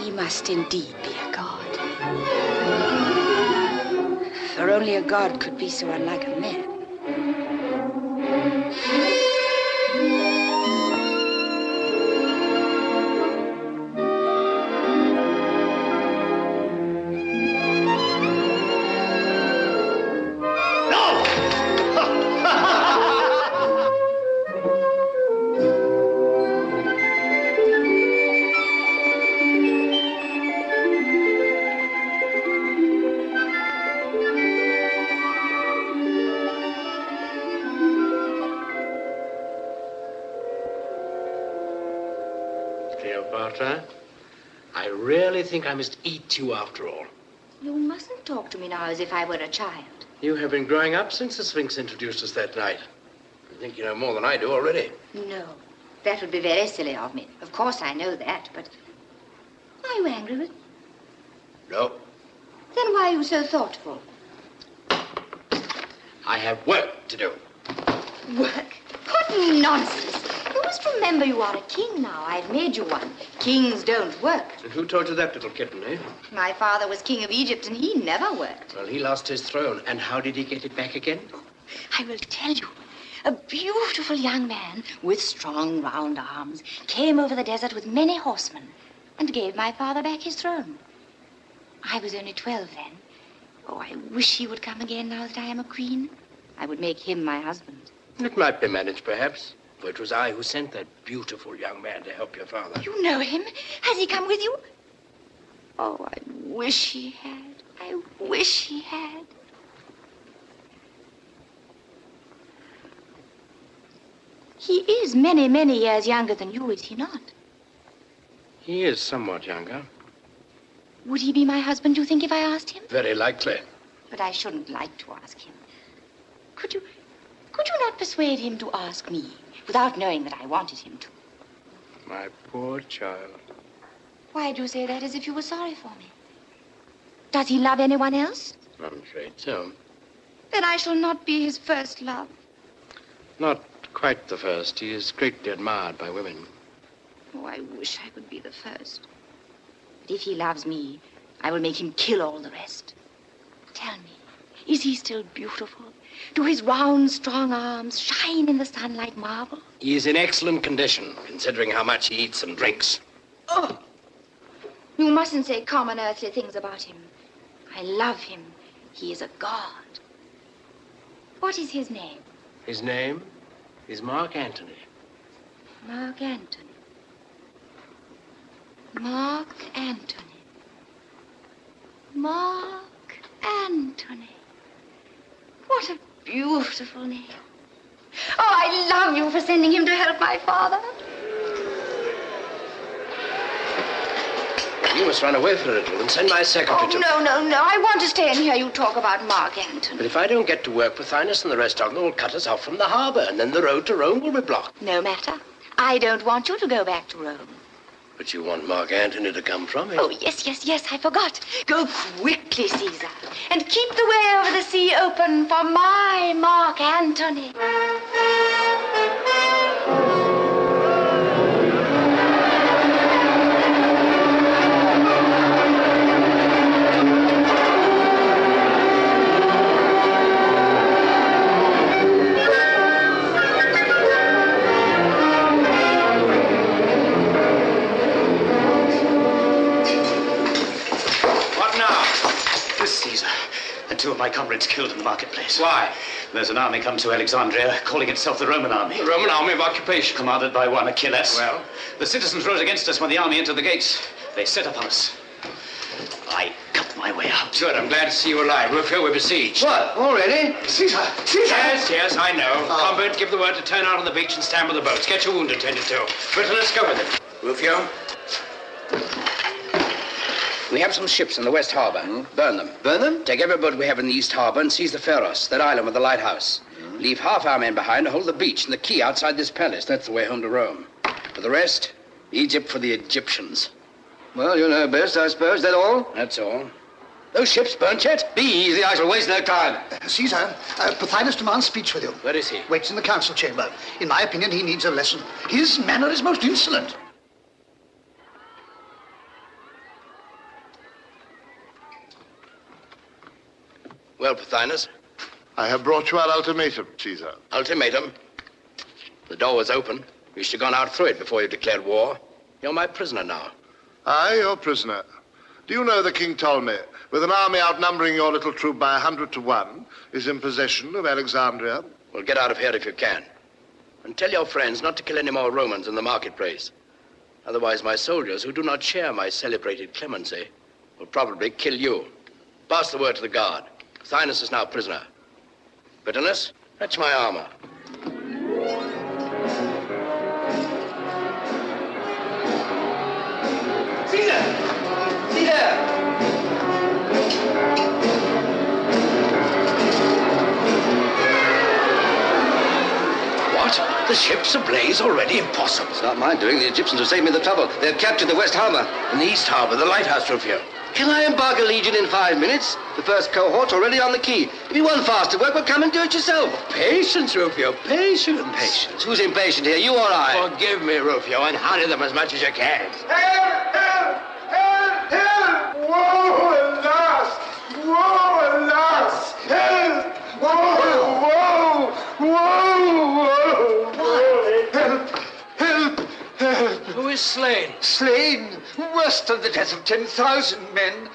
He must indeed be a god. For only a god could be so unlike a man. Cleopatra, I really think I must eat you after all. You mustn't talk to me now as if I were a child. You have been growing up since the Sphinx introduced us that night. I think you know more than I do already. No, that would be very silly of me. Of course I know that, but are you angry with me? No. Then why are you so thoughtful? I have work to do. Work? What nonsense! You must remember you are a king now. I've made you one. Kings don't work. And who told you that, little kitten, eh? My father was king of Egypt, and he never worked. Well, he lost his throne. And how did he get it back again? I will tell you. A beautiful young man with strong, round arms came over the desert with many horsemen and gave my father back his throne. I was only 12 then. Oh, I wish he would come again now that I am a queen. I would make him my husband. It might be managed, perhaps. For it was I who sent that beautiful young man to help your father. You know him? Has he come with you? Oh, I wish he had. I wish he had. He is many, many years younger than you, is he not? He is somewhat younger. Would he be my husband, you think, if I asked him? Very likely. But I shouldn't like to ask him. Could you not persuade him to ask me without knowing that I wanted him to? My poor child. Why do you say that as if you were sorry for me? Does he love anyone else? I'm afraid so. Then I shall not be his first love. Not quite the first. He is greatly admired by women. Oh, I wish I could be the first. But if he loves me, I will make him kill all the rest. Tell me, is he still beautiful? Do his round, strong arms shine in the sun like marble? He is in excellent condition, considering how much he eats and drinks. Oh! You mustn't say common earthly things about him. I love him. He is a god. What is his name? His name is Mark Antony. Mark Antony. Mark Antony. Mark Antony. What a beautiful name. Oh, I love you for sending him to help my father. You must run away for a little and send my secretary to... No. I want to stay and hear you talk about Mark Antony. But if I don't get to work, Pothinus and the rest of them will cut us off from the harbor, and then the road to Rome will be blocked. No matter. I don't want you to go back to Rome. But you want Mark Antony to come from it? Oh, yes, I forgot. Go quickly, César, and keep the way over the sea open for my Mark Antony. Two of my comrades killed in the marketplace. Why? There's an army come to Alexandria, calling itself the Roman army. The Roman army of occupation. Commanded by one Achilles. Well? The citizens rose against us when the army entered the gates. They set upon us. I cut my way out. Good, I'm glad to see you alive. Rufio, we're besieged. What, already? César! Yes, I know. Combert, give the word to turn out on the beach and stand with the boats. Get your wound attended to. Britain, let's go with him. Rufio? We have some ships in the West Harbor. Burn them. Burn them? Take every boat we have in the East Harbor and seize the Pharos, that island with the lighthouse. Leave half our men behind to hold the beach and the quay outside this palace. That's the way home to Rome. For the rest, Egypt for the Egyptians. Well, you know best, I suppose. That all? That's all. Those ships burnt yet? Be easy, I shall waste no time. César, Pothinus demands speech with you. Where is he? Waits in the council chamber. In my opinion, he needs a lesson. His manner is most insolent. Well, Pothinus? I have brought you our ultimatum, César. Ultimatum? The door was open. You should have gone out through it before you declared war. You're my prisoner now. Aye, your prisoner. Do you know that King Ptolemy, with an army outnumbering your little troop by 100 to 1, is in possession of Alexandria? Well, get out of here if you can. And tell your friends not to kill any more Romans in the marketplace. Otherwise, my soldiers, who do not share my celebrated clemency, will probably kill you. Pass the word to the guard. Pothinus is now prisoner. Bitterness, fetch my armor. César! César! What? The ship's ablaze already? Impossible. It's not my doing. The Egyptians have saved me the trouble. They've captured the West Harbor. In the East Harbor, the lighthouse, Rufio. Can I embark a legion in 5 minutes? The first cohort's already on the quay. If you want faster work, well, come and do it yourself. Patience, Rufio, patience. Patience? Who's impatient here, you or I? Forgive me, Rufio, and hurry them as much as you can. Help! Help! Help! Help! Woe, alas! Woe, alas! Help! Woe! Woe! Woe! Woe! Help! Help! Help! Who is slain? Slain, worse than the death of 10,000 men.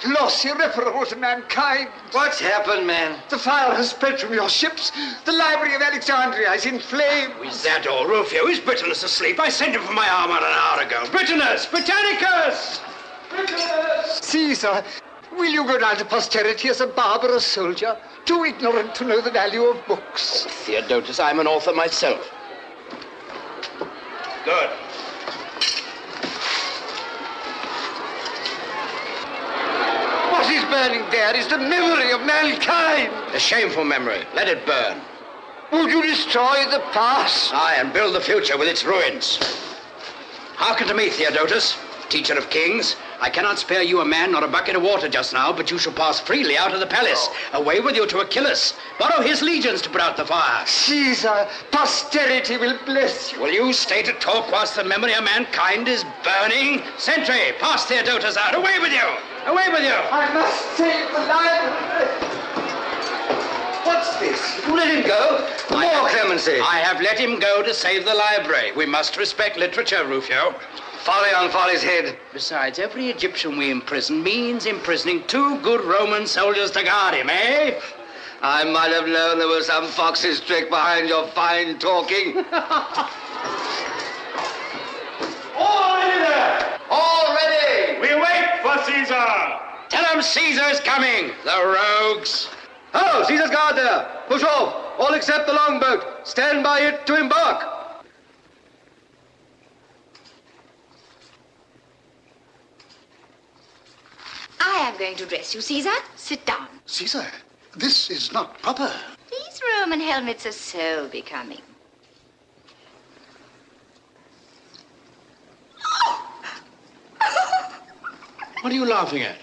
Loss irreparable to mankind. What's happened, man? The fire has spread from your ships. The library of Alexandria is in flames. Is that all, Rufio? Is Britanus asleep? I sent him for my armor an hour ago. Britanus! Britannicus! Britannicus! César, will you go down to posterity as a barbarous soldier, too ignorant to know the value of books? Theodotus, I'm an author myself. Good. What is burning there is the memory of mankind. A shameful memory. Let it burn. Would you destroy the past? Aye, and build the future with its ruins. Hearken to me, Theodotus, teacher of kings. I cannot spare you a man nor a bucket of water just now, but you shall pass freely out of the palace. Away with you to Achilles. Borrow his legions to put out the fire. Caesar, posterity will bless you. Will you stay to talk whilst the memory of mankind is burning? Sentry, pass Theodotus out. Away with you! Away with you! I must save the library. What's this? You let him go? More clemency. I have let him go to save the library. We must respect literature, Rufio. Folly on folly's head. Besides, every Egyptian we imprison means imprisoning 2 good Roman soldiers to guard him, eh? I might have known there was some fox's trick behind your fine talking. All ready there! All ready! We wait for Caesar! Tell him Caesar's coming, the rogues. Oh, Caesar's guard there. Push off. All except the longboat. Stand by it to embark. I am going to dress you, Caesar. Sit down. Caesar, this is not proper. These Roman helmets are so becoming. What are you laughing at?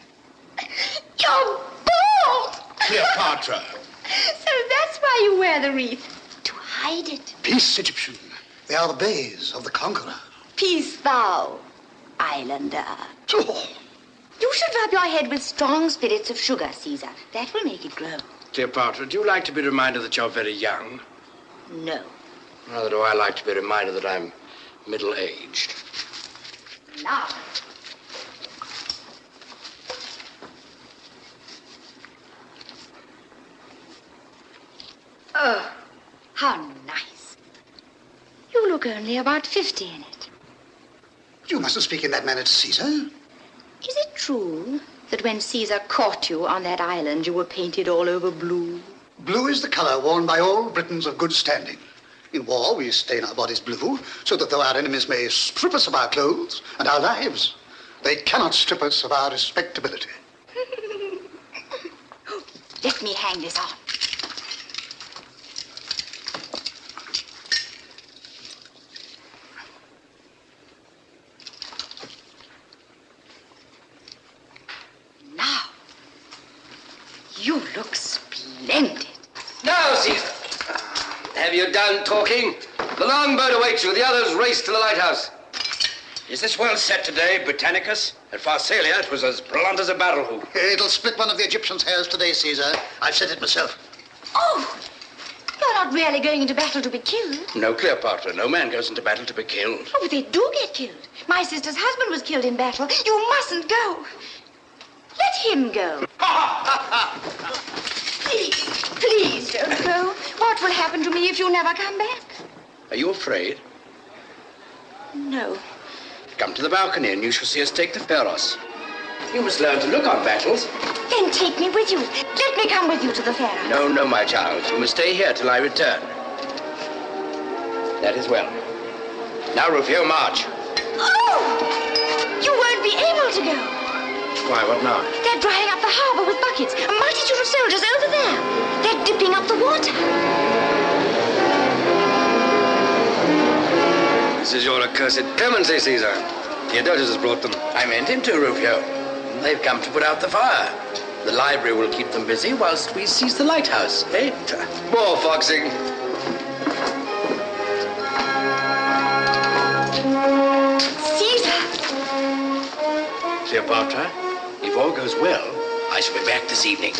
You're bald! Cleopatra. So that's why you wear the wreath. To hide it. Peace, Egyptian. They are the bays of the conqueror. Peace thou, islander. Oh. You should rub your head with strong spirits of sugar, Caesar. That will make it glow. Cleopatra, do you like to be reminded that you're very young? No. Rather do I like to be reminded that I'm middle-aged. Now. Oh, how nice. You look only about 50 in it. You mustn't speak in that manner to Caesar. Is it true that when Caesar caught you on that island, you were painted all over blue? Blue is the color worn by all Britons of good standing. In war, we stain our bodies blue, so that though our enemies may strip us of our clothes and our lives, they cannot strip us of our respectability. Let me hang this on. Now, you look splendid. Now, Caesar, have you done talking? The longboat awaits you. The others race to the lighthouse. Is this well set today, Britannicus? At Pharsalia, it was as blunt as a barrel hoop. It'll split one of the Egyptians' hairs today, Caesar. I've said it myself. Oh, you're not really going into battle to be killed. No, Cleopatra. No man goes into battle to be killed. Oh, but they do get killed. My sister's husband was killed in battle. You mustn't go. Let him go. Please don't go. What will happen to me if you never come back? Are you afraid? No. Come to the balcony and you shall see us take the Pharos. You must learn to look on battles. Then take me with you. Let me come with you to the fair. No, no, my child. You must stay here till I return. That is well. Now, Rufio, march. Oh! You won't be able to go. Why, what now? They're drying up the harbor with buckets. A multitude of soldiers over there. They're dipping up the water. This is your accursed clemency, Caesar. Theodotus has brought them. I meant him to, Rufio. They've come to put out the fire. The library will keep them busy whilst we seize the lighthouse, eh? More foxing. Caesar! Cleopatra, if all goes well, I shall be back this evening.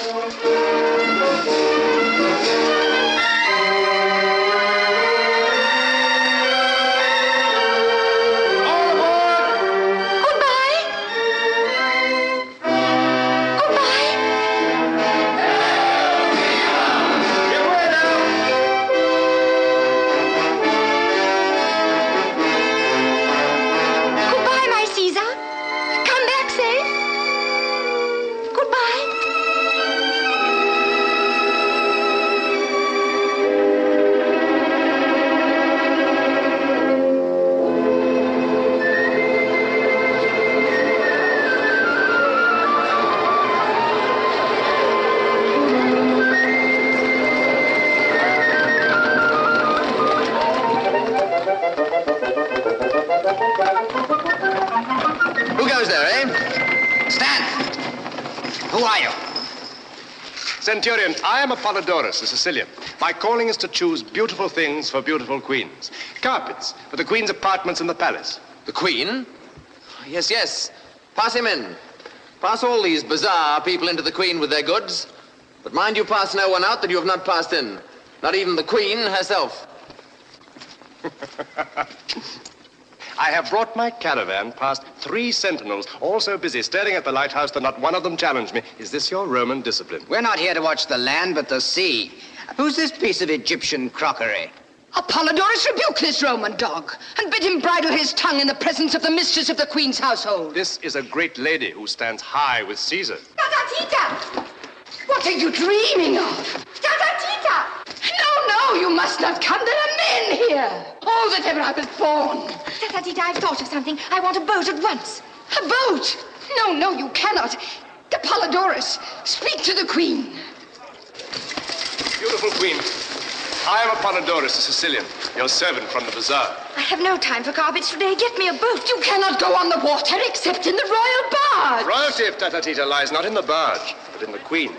Centurion, I am Apollodorus, a Sicilian. My calling is to choose beautiful things for beautiful queens. Carpets for the queen's apartments in the palace. The queen? Yes, yes. Pass him in. Pass all these bizarre people into the queen with their goods. But mind you pass no one out that you have not passed in. Not even the queen herself. I have brought my caravan past 3 sentinels, all so busy staring at the lighthouse that not one of them challenged me. Is this your Roman discipline? We're not here to watch the land, but the sea. Who's this piece of Egyptian crockery? Apollodorus, rebuke this Roman dog, and bid him bridle his tongue in the presence of the mistress of the queen's household. This is a great lady who stands high with Caesar. Tatatita! What are you dreaming of? Tatatita! No, you must not come. There are men here. Oh, that ever I was born. Tatatita, I've thought of something. I want a boat at once. A boat? No, you cannot. Apollodorus, speak to the queen. Beautiful queen, I am Apollodorus, a Sicilian, your servant from the bazaar. I have no time for carpets today. Get me a boat. You cannot go on the water except in the royal barge. Royalty of Tatatita lies not in the barge, but in the queen.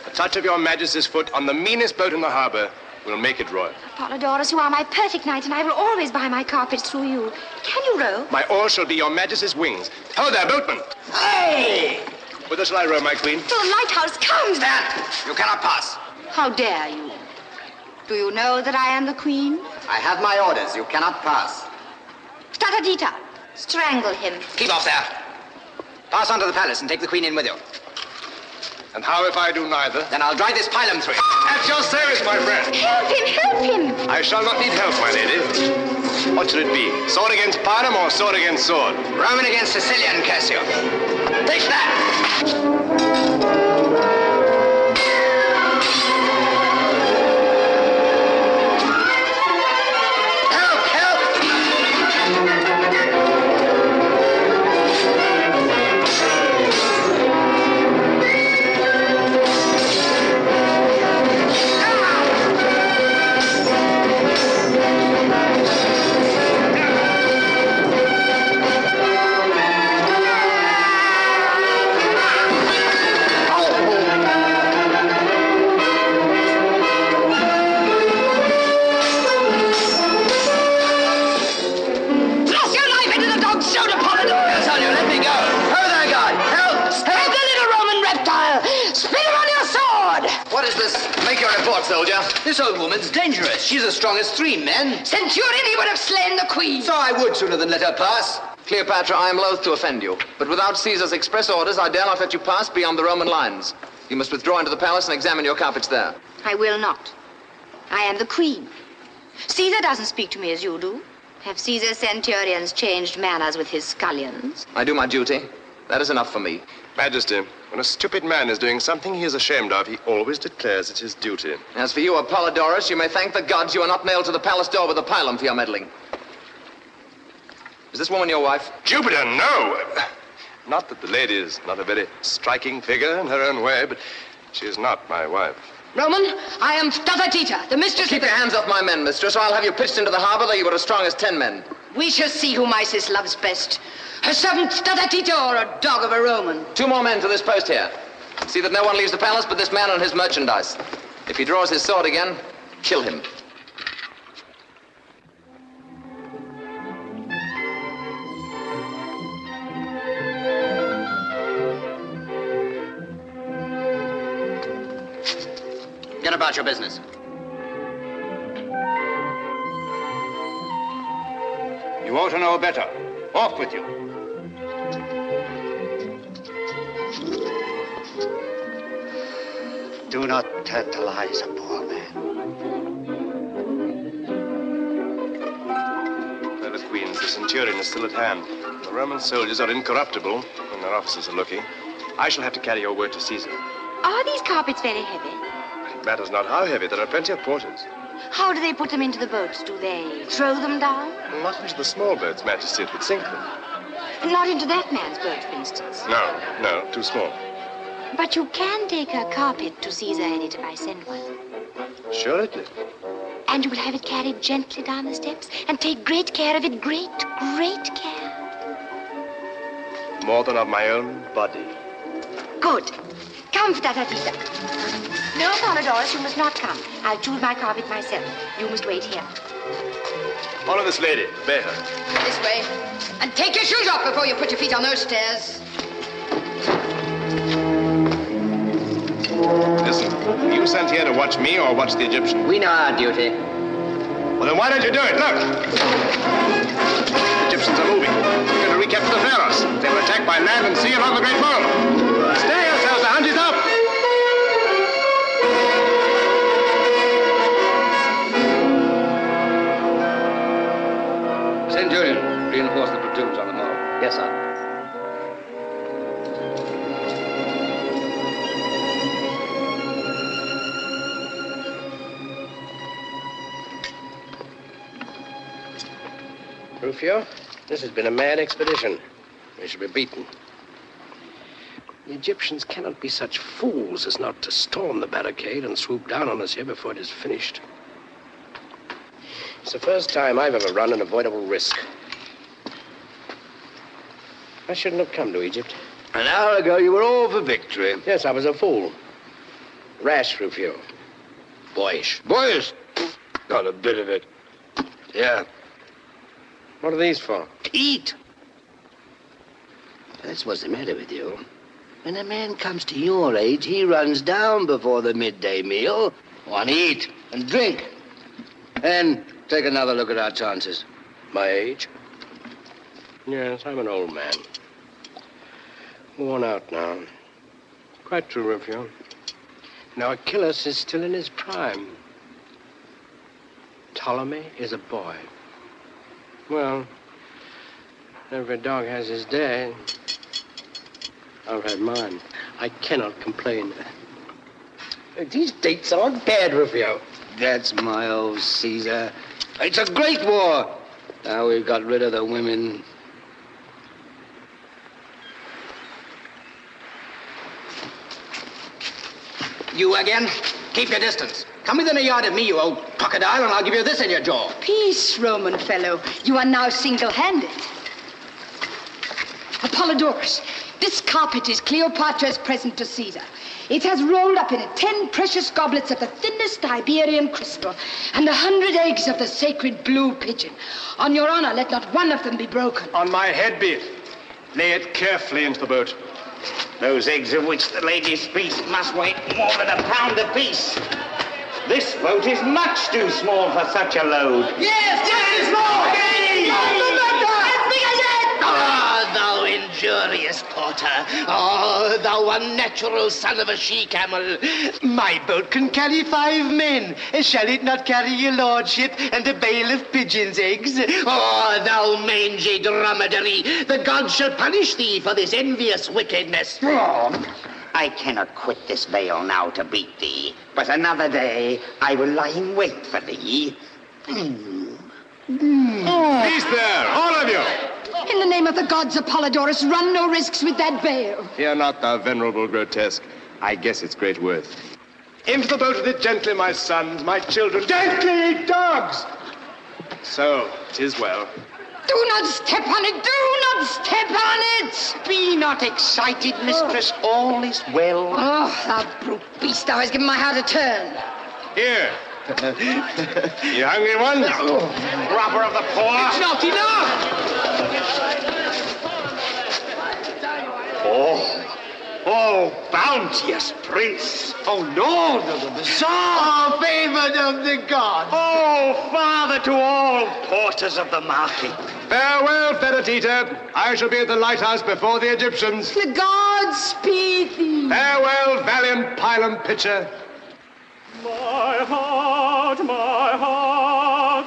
A touch of your majesty's foot on the meanest boat in the harbor will make it royal. Apollodorus, you are my perfect knight, and I will always buy my carpets through you. Can you row? My oar shall be your majesty's wings. Hold there, boatman! Hey! Whither shall I row, my queen? To the lighthouse, come! Stand! You cannot pass. How dare you? Do you know that I am the queen? I have my orders. You cannot pass. Tatatita, strangle him. Keep off there. Pass on to the palace and take the queen in with you. And how if I do neither? Then I'll drive this pylon through it. At your service, my friend. Help him! I shall not need help, my lady. What should it be? Sword against pylon or sword against sword? Roman against Sicilian, curse you. Take that! Soldier. This old woman's dangerous. She's as strong as 3 men. Centurion, he would have slain the queen. So I would sooner than let her pass. Cleopatra, I am loath to offend you, but without Caesar's express orders, I dare not let you pass beyond the Roman lines. You must withdraw into the palace and examine your carpets there. I will not. I am the queen. Caesar doesn't speak to me as you do. Have Caesar's centurions changed manners with his scullions? I do my duty. That is enough for me. Majesty, when a stupid man is doing something he is ashamed of, he always declares it his duty. As for you, Apollodorus, you may thank the gods you are not nailed to the palace door with a pylon for your meddling. Is this woman your wife? Jupiter, no! Not that the lady is not a very striking figure in her own way, but she is not my wife. Roman, I am Tatatita, the mistress Keep your hands off my men, mistress, or I'll have you pitched into the harbor though you were as strong as 10 men. We shall see whom Isis loves best. Her servant Tatatita or a dog of a Roman. 2 more men to this post here. See that no one leaves the palace but this man and his merchandise. If he draws his sword again, kill him. Get about your business. You ought to know better. Off with you. Do not tantalize a poor man. Well, the queens, the centurion is still at hand. The Roman soldiers are incorruptible when their officers are looking. I shall have to carry your word to Caesar. Are these carpets very heavy? It matters not how heavy. There are plenty of porters. How do they put them into the boats? Do they throw them down? Not into the small boats, Majesty. It would sink them. Not into that man's boat, for instance. No, too small. But you can take a carpet to Caesar in it if I send one. Assuredly. And you will have it carried gently down the steps and take great care of it. Great care. More than of my own body. Good. Come, Tatatita. Apollodorus, you must not come. I'll choose my carpet myself. You must wait here. Follow this lady. Obey her. This way. And take your shoes off before you put your feet on those stairs. Listen, were you sent here to watch me or watch the Egyptian? We know our duty. Well, then why don't you do it? Look! The Egyptians are moving. We're going to recapture the pharaohs. They will attack by land and sea along the Great Mole. Stay yourselves, the hunt is up! Centurion, reinforce the platoons on the mole. Yes, sir. Rufio, this has been a mad expedition. We shall be beaten. The Egyptians cannot be such fools as not to storm the barricade and swoop down on us here before it is finished. It's the first time I've ever run an avoidable risk. I shouldn't have come to Egypt. An hour ago, you were all for victory. Yes, I was a fool. Rash, Rufio. Boyish. Boyish? Not a bit of it. Yeah. What are these for? Eat. That's what's the matter with you. When a man comes to your age, he runs down before the midday meal. Want to eat and drink. And take another look at our chances. My age? Yes, I'm an old man. Worn out now. Quite true, Rufio. Now, Achilles is still in his prime. Ptolemy is a boy. Well, every dog has his day. I've had mine. I cannot complain. These dates aren't bad, Rufio. That's my old Caesar. It's a great war. Now we've got rid of the women. You again? Keep your distance. Come within a yard of me, you old crocodile, and I'll give you this in your jaw. Peace, Roman fellow. You are now single-handed. Apollodorus, this carpet is Cleopatra's present to Caesar. It has rolled up in it 10 precious goblets of the thinnest Iberian crystal and 100 eggs of the sacred blue pigeon. On your honor, let not one of them be broken. On my head be it. Lay it carefully into the boat. Those eggs of which the lady speaks must weigh more than a pound apiece. This boat is much too small for such a load. Yes, Lord! Ah, thou injurious porter. Oh, thou unnatural son of a she-camel. My boat can carry 5 men. Shall it not carry your lordship and a bale of pigeons' eggs? Oh, thou mangy dromedary. The gods shall punish thee for this envious wickedness. I cannot quit this vale now to beat thee, but another day I will lie in wait for thee. Peace there, all of you! In the name of the gods, Apollodorus, run no risks with that veil. Fear not, thou venerable grotesque. I guess its great worth. Into the boat with it gently, my sons, my children. Gently, dogs! So, 'tis well. Do not step on it! Do not step on it! Be not excited, mistress. All is well. Oh, thou brute beast, thou hast given my heart a turn. Here. You hungry ones? Robber of the poor. It's not enough! Oh, bounteous prince. Oh, Lord of the Bazaar! Oh, favored of the gods! Oh, father to all porters of the market. Farewell, Perdita. I shall be at the lighthouse before the Egyptians. The gods speed thee. Farewell, valiant pilum pitcher. My heart,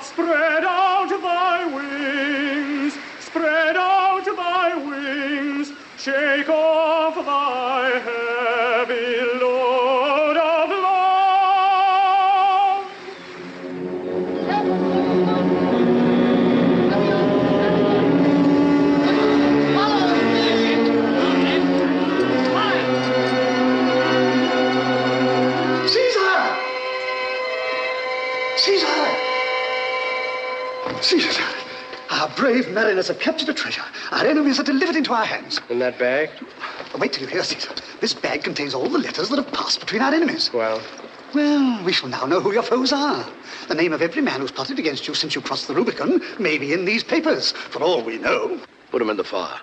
spread out thy wings, spread out thy wings, shake off thy heavy load of love. Caesar! Our brave mariners have captured a treasure. Our enemies are delivered into our hands. In that bag? Wait till you hear, Caesar. This bag contains all the letters that have passed between our enemies. Well? Well, we shall now know who your foes are. The name of every man who's plotted against you since you crossed the Rubicon may be in these papers, for all we know. Put them in the fire.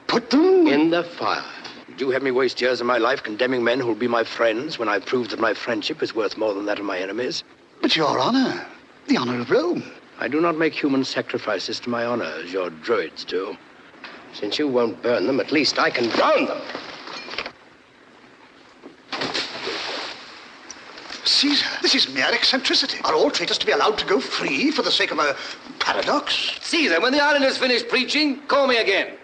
Put them? In the fire. Would you have me waste years of my life condemning men who'll be my friends when I prove that my friendship is worth more than that of my enemies? But your honor, the honor of Rome. I do not make human sacrifices to my honor as your druids do. Since you won't burn them, at least I can drown them. Caesar, this is mere eccentricity. Are all traitors to be allowed to go free for the sake of a paradox? Caesar, when the islanders finish preaching, call me again.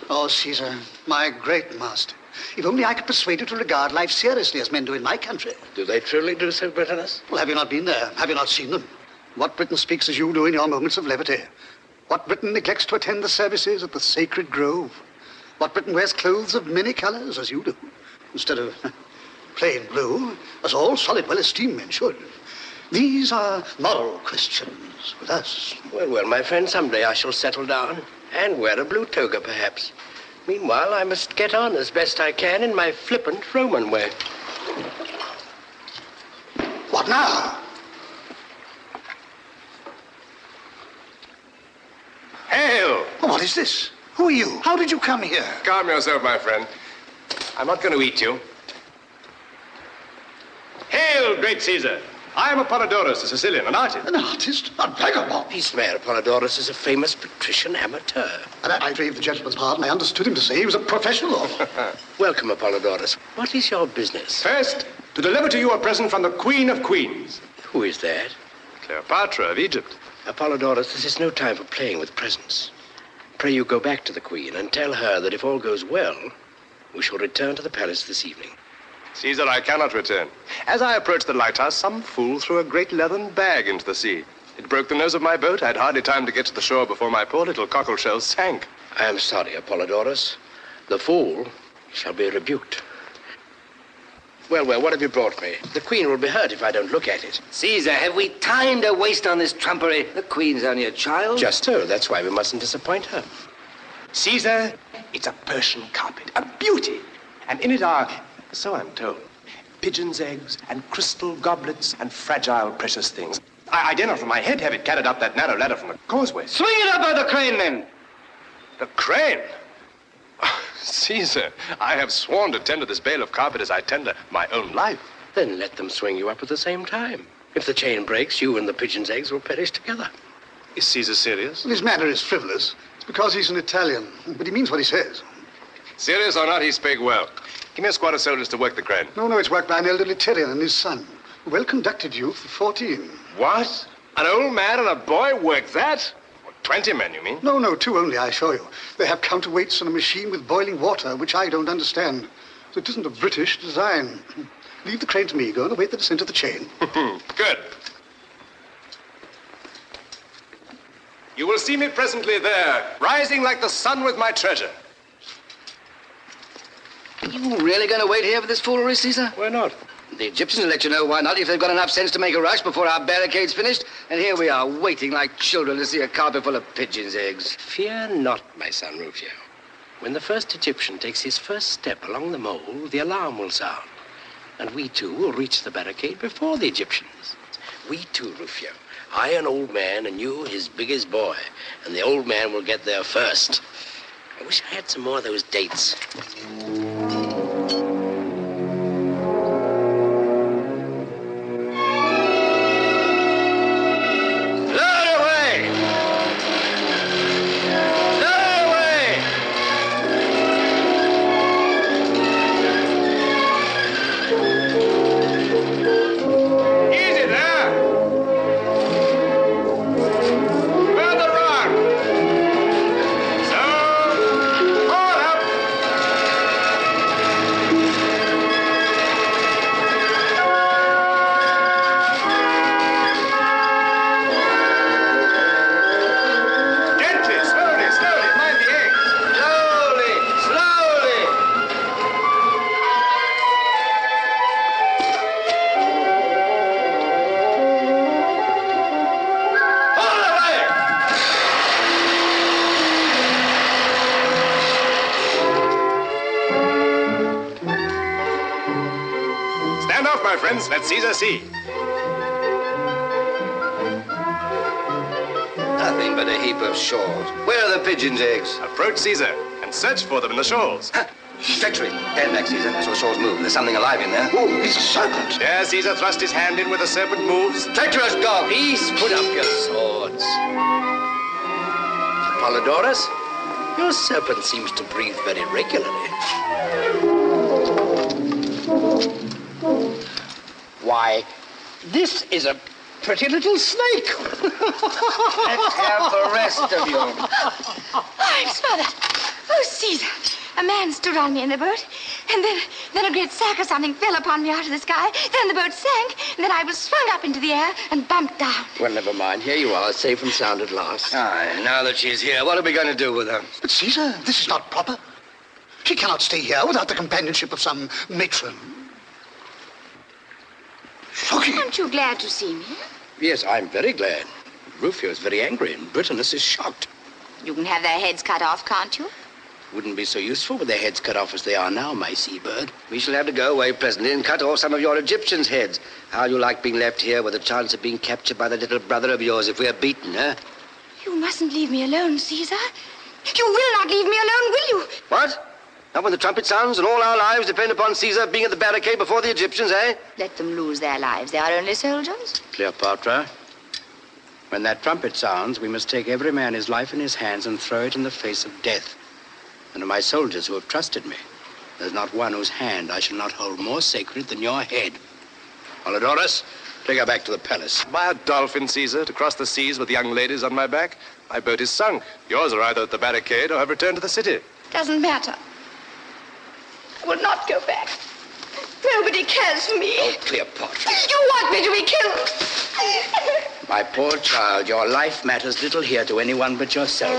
Oh, Caesar, my great master. If only I could persuade you to regard life seriously as men do in my country. Do they truly do so, Britannicus? Well, have you not been there? Have you not seen them? What Britain speaks as you do in your moments of levity? What Britain neglects to attend the services at the sacred grove? What Britain wears clothes of many colors as you do, instead of plain blue, as all solid, well-esteemed men should? These are moral questions with us. Well, my friend, someday I shall settle down and wear a blue toga, perhaps. Meanwhile, I must get on as best I can in my flippant Roman way. What now? Hail! What is this? Who are you? How did you come here? Calm yourself, my friend. I'm not going to eat you. Hail, great Caesar! I am Apollodorus, a Sicilian, an artist. An artist? A vagabond? Peace, Mayor. Apollodorus is a famous patrician amateur. And I crave the gentleman's pardon. I understood him to say he was a professional. Welcome, Apollodorus. What is your business? First, to deliver to you a present from the Queen of Queens. Who is that? Cleopatra of Egypt. Apollodorus, this is no time for playing with presents. Pray you go back to the Queen and tell her that if all goes well, we shall return to the palace this evening. Caesar, I cannot return. As I approached the lighthouse, some fool threw a great leathern bag into the sea. It broke the nose of my boat. I had hardly time to get to the shore before my poor little cockle shell sank. I am sorry, Apollodorus. The fool shall be rebuked. Well, what have you brought me? The Queen will be hurt if I don't look at it. Caesar, have we time to waste on this trumpery? The Queen's only a child. Just so. That's why we mustn't disappoint her. Caesar, it's a Persian carpet, a beauty. And in it are, so I'm told, pigeons' eggs and crystal goblets and fragile precious things. I dare not from my head have it carried up that narrow ladder from the causeway. Swing it up by the crane, then. The crane? Oh, Caesar, I have sworn to tender this bale of carpet as I tender my own life. Then let them swing you up at the same time. If the chain breaks, you and the pigeon's eggs will perish together. Is Caesar serious? Well, his manner is frivolous. It's because he's an Italian, but he means what he says. Serious or not, he spake well. Give me a squad of soldiers to work the crane. No, it's worked by an elderly Tyrian and his son. A well-conducted youth of 14. What? An old man and a boy work that? 20 men, you mean? No, 2 only, I assure you. They have counterweights and a machine with boiling water, which I don't understand. So it isn't a British design. Leave the crane to me. Go and await the descent of the chain. Good. You will see me presently there, rising like the sun with my treasure. Are you really going to wait here for this foolery, Caesar? Why not? The Egyptians will let you know why not if they've got enough sense to make a rush before our barricade's finished. And here we are waiting like children to see a carpet full of pigeons' eggs. Fear not, my son Rufio. When the first Egyptian takes his first step along the mole, the alarm will sound. And we too will reach the barricade before the Egyptians. We too, Rufio. I, an old man, and you, his biggest boy. And the old man will get there first. I wish I had some more of those dates. enough, my friends. Let Caesar see. Nothing but a heap of shawls. Where are the pigeons' eggs? Approach Caesar and search for them in the shawls. Treachery. Stand back, Caesar. I saw the shawls move. There's something alive in there. Oh, it's a serpent. There, Caesar thrust his hand in where the serpent moves. Treacherous dog. Peace, put up your swords. Apollodorus, your serpent seems to breathe very regularly. Why, this is a pretty little snake. Let's have the rest of you. I'm smothered. Oh, Caesar. A man stood on me in the boat, and then a great sack or something fell upon me out of the sky. Then the boat sank, and then I was swung up into the air and bumped down. Well, never mind. Here you are, safe and sound at last. Aye, now that she's here, what are we going to do with her? But, Caesar, this is not proper. She cannot stay here without the companionship of some matron. Shocking. Aren't you glad to see me? Yes, I'm very glad. Rufio is very angry, and Britannicus is shocked. You can have their heads cut off, can't you? Wouldn't be so useful with their heads cut off as they are now, my seabird. We shall have to go away presently and cut off some of your Egyptians' heads. How do you like being left here with a chance of being captured by the little brother of yours if we're beaten, huh? You mustn't leave me alone, Caesar. You will not leave me alone, will you? What? Not when the trumpet sounds and all our lives depend upon Caesar being at the barricade before the Egyptians, eh? Let them lose their lives. They are only soldiers. Cleopatra, when that trumpet sounds, we must take every man his life in his hands and throw it in the face of death. And of my soldiers who have trusted me, there's not one whose hand I shall not hold more sacred than your head. Apollodorus, take her back to the palace. Am I a dolphin, Caesar, to cross the seas with young ladies on my back? My boat is sunk. Yours are either at the barricade or have returned to the city. Doesn't matter. I will not go back. Nobody cares for me. Oh, Cleopatra. You want me to be killed. My poor child, your life matters little here to anyone but yourself.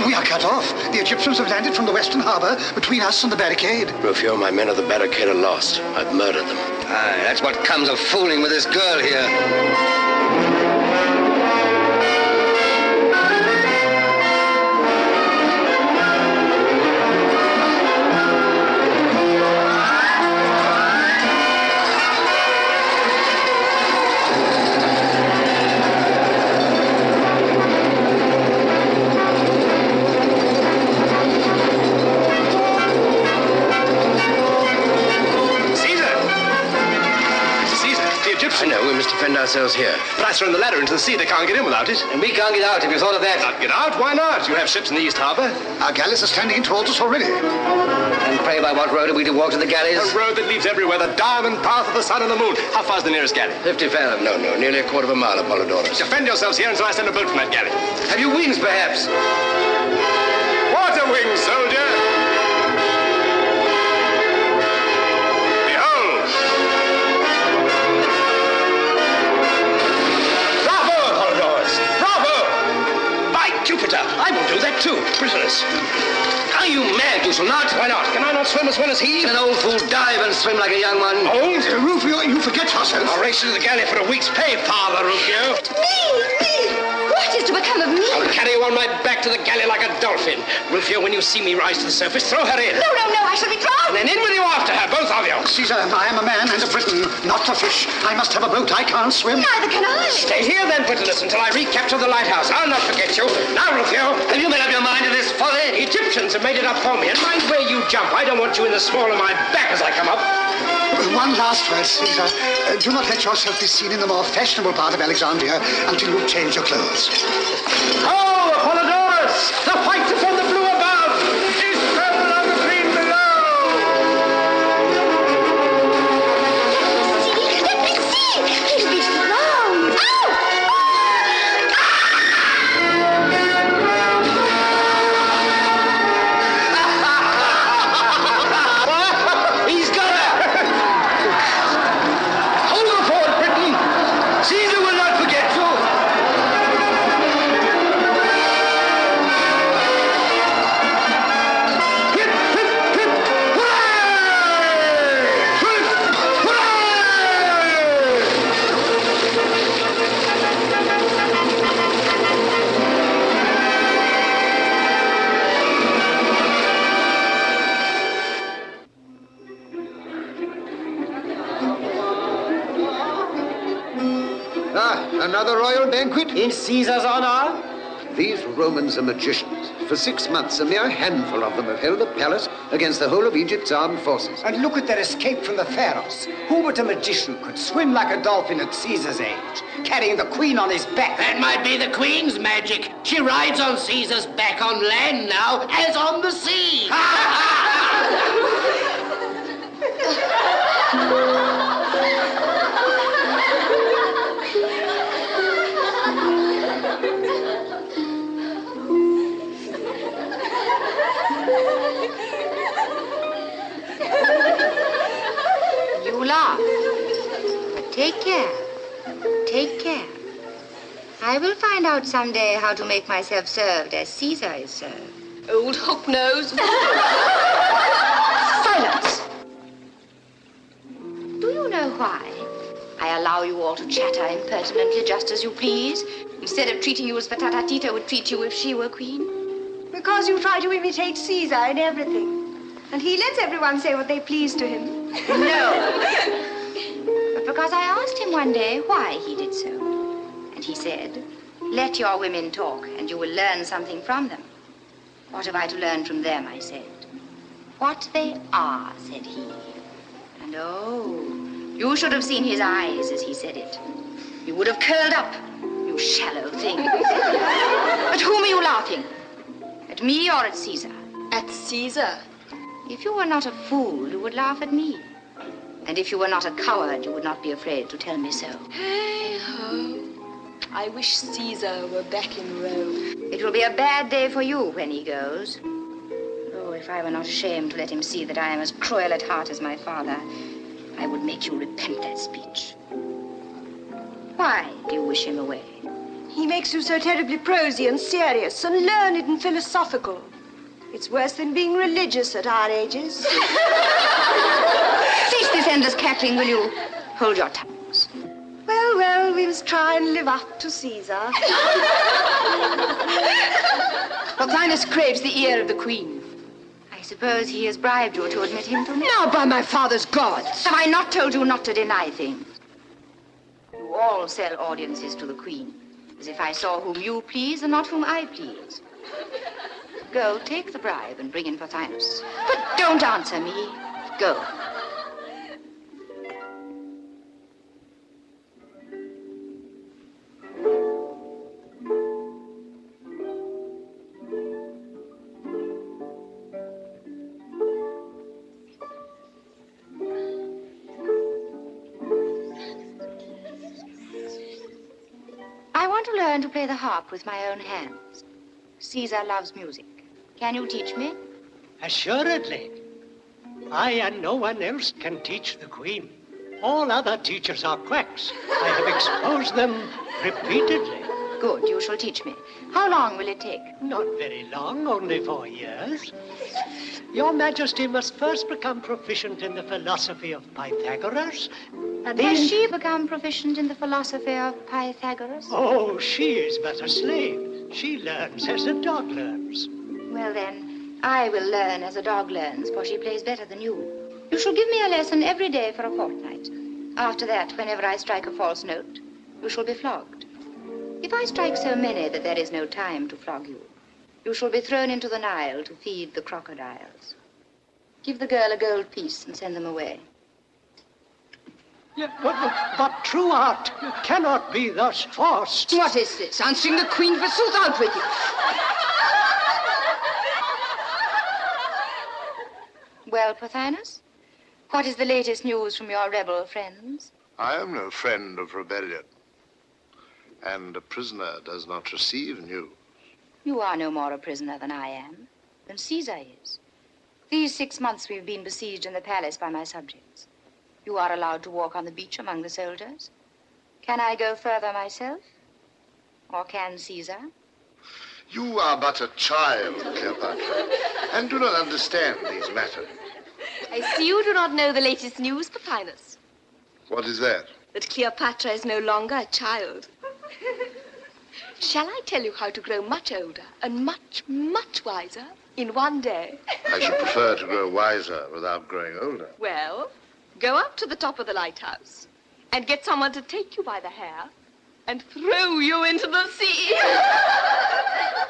We are cut off. The Egyptians have landed from the western harbor between us and the barricade. Rufio, my men of the barricade are lost. I've murdered them. Aye, that's what comes of fooling with this girl here. Ourselves here. But I thrown the ladder into the sea. They can't get in without it. And we can't get out. Have you thought of that? Not get out? Why not? You have ships in the East Harbor. Our galleys are standing in towards us already. And pray, by what road are we to walk to the galleys? A road that leads everywhere. The diamond path of the sun and the moon. How far's the nearest galley? 50 fathom. No, nearly a quarter of a mile, Apollodorus. Defend yourselves here until I send a boat from that galley. Have you wings, perhaps? Water wings, soldier! Jupiter, I will do that too. Prisoners. Are you mad? You shall not. Why not? Can I not swim as well as he? An old fool dive and swim like a young one. Old? Rufio, you forget yourself. I'll race you to the galley for a week's pay, Father Rufio. Me! What is to become of me? I'll carry you on my back to the galley like a dolphin. Rufio, when you see me rise to the surface, throw her in. No, I shall be drowned. And then in with you after her, both of you. Caesar, I am a man and a Briton, not a fish. I must have a boat. I can't swim. Neither can I. Stay here then, Britannicus, until I recapture the lighthouse. I'll not forget you. Now, Rufio, have you made up your mind to this folly? Egyptians have made it up for me, and mind where you jump. I don't want you in the small of my back as I come up. One last word, Caesar. Do not let yourself be seen in the more fashionable part of Alexandria until you change your clothes. Oh, Apollodorus! The fight upon the blue above is purple on the green below! Let me see! He'll be drowned! Ow! He's got her! Hold her forward, Britain! Caesar will not forget you! Another royal banquet? In Caesar's honor? These Romans are magicians. For 6 months, a mere handful of them have held the palace against the whole of Egypt's armed forces. And look at their escape from the pharaohs. Who but a magician could swim like a dolphin at Caesar's age, carrying the queen on his back? That might be the queen's magic. She rides on Caesar's back on land now, as on the sea. You laugh, but take care. Take care. I will find out someday how to make myself served as Caesar is served. Old hook-nose. Silence! Do you know why I allow you all to chatter impertinently just as you please, instead of treating you as Patata Tita would treat you if she were queen? Because you try to imitate Caesar in everything. And he lets everyone say what they please to him. No. But because I asked him one day why he did so. And he said, let your women talk and you will learn something from them. What have I to learn from them, I said. What they are, said he. And oh, you should have seen his eyes as he said it. You would have curled up, you shallow thing. At whom are you laughing? At me or at Caesar? At Caesar. If you were not a fool, you would laugh at me. And if you were not a coward, you would not be afraid to tell me so. Hey-ho. I wish Caesar were back in Rome. It will be a bad day for you when he goes. Oh, if I were not ashamed to let him see that I am as cruel at heart as my father, I would make you repent that speech. Why do you wish him away? He makes you so terribly prosy and serious and learned and philosophical. It's worse than being religious at our ages. Cease this endless cackling, will you? Hold your tongues. Well, well, we must try and live up to Caesar. Pothinus craves the ear of the queen. I suppose he has bribed you to admit him to me? Now, by my father's gods. Have I not told you not to deny things? You all sell audiences to the queen, as if I saw whom you please and not whom I please. Go, take the bribe and bring in Pothinus. But don't answer me. Go. I want to learn to play the harp with my own hands. Caesar loves music. Can you teach me? Assuredly. I and no one else can teach the Queen. All other teachers are quacks. I have exposed them repeatedly. Good, you shall teach me. How long will it take? Not very long, only 4 years. Your Majesty must first become proficient in the philosophy of Pythagoras, and then... Has she become proficient in the philosophy of Pythagoras? Oh, she is but a slave. She learns as a dog learns. Well, then, I will learn as a dog learns, for she plays better than you. You shall give me a lesson every day for a fortnight. After that, whenever I strike a false note, you shall be flogged. If I strike so many that there is no time to flog you, you shall be thrown into the Nile to feed the crocodiles. Give the girl a gold piece and send them away. Yeah, but true art cannot be thus forced. What is this? Answering the Queen forsooth, out with you. Well, Pothinus, what is the latest news from your rebel friends? I am no friend of rebellion, and a prisoner does not receive news. You are no more a prisoner than I am, than Caesar is. These 6 months we've been besieged in the palace by my subjects. You are allowed to walk on the beach among the soldiers. Can I go further myself? Or can Caesar? You are but a child, Cleopatra, and do not understand these matters. I see you do not know the latest news, Pothinus. What is that? That Cleopatra is no longer a child. Shall I tell you how to grow much older and much, much wiser in one day? I should prefer to grow wiser without growing older. Well, go up to the top of the lighthouse and get someone to take you by the hair and throw you into the sea.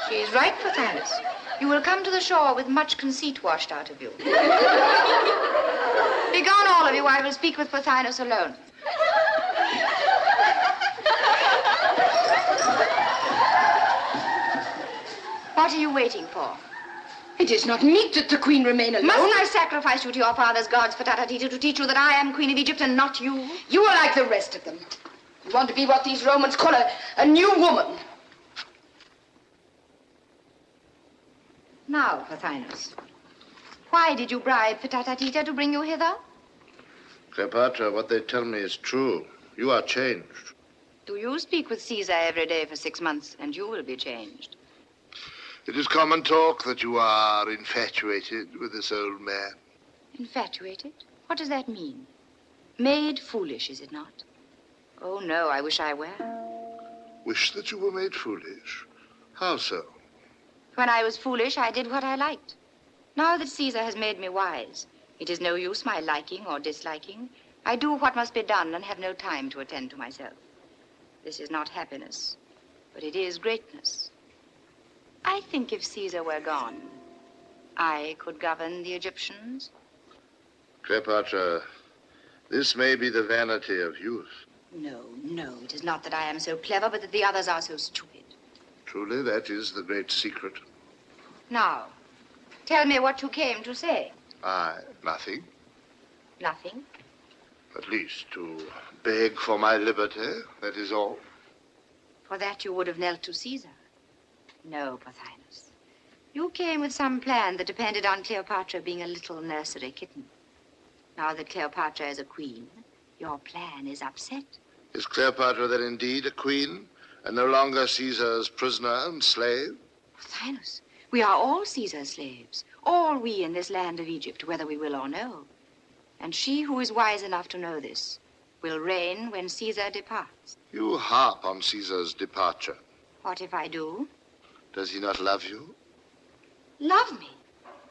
She is right, Pothinus. You will come to the shore with much conceit washed out of you. Begone, all of you. I will speak with Pothinus alone. What are you waiting for? It is not meet that the queen remain alone. Mustn't I sacrifice you to your father's gods for Tatatita to teach you that I am queen of Egypt and not you? You are like the rest of them. You want to be what these Romans call a new woman. Now, Pothinus, why did you bribe Tatatita to bring you hither? Cleopatra, what they tell me is true. You are changed. Do you speak with Caesar every day for 6 months, and you will be changed? It is common talk that you are infatuated with this old man. Infatuated? What does that mean? Made foolish, is it not? Oh, no, I wish I were. Wish that you were made foolish? How so? When I was foolish, I did what I liked. Now that Caesar has made me wise, it is no use my liking or disliking. I do what must be done and have no time to attend to myself. This is not happiness, but it is greatness. I think if Caesar were gone, I could govern the Egyptians. Cleopatra, this may be the vanity of youth. No, no, it is not that I am so clever, but that the others are so stupid. Truly, that is the great secret. Now, tell me what you came to say. Nothing. Nothing? At least to beg for my liberty, that is all. For that you would have knelt to Caesar. No, Pothinus. You came with some plan that depended on Cleopatra being a little nursery kitten. Now that Cleopatra is a queen, your plan is upset. Is Cleopatra then indeed a queen, and no longer Caesar's prisoner and slave? Pothinus, we are all Caesar's slaves. All we in this land of Egypt, whether we will or no. And she who is wise enough to know this will reign when Caesar departs. You harp on Caesar's departure. What if I do? Does he not love you? Love me?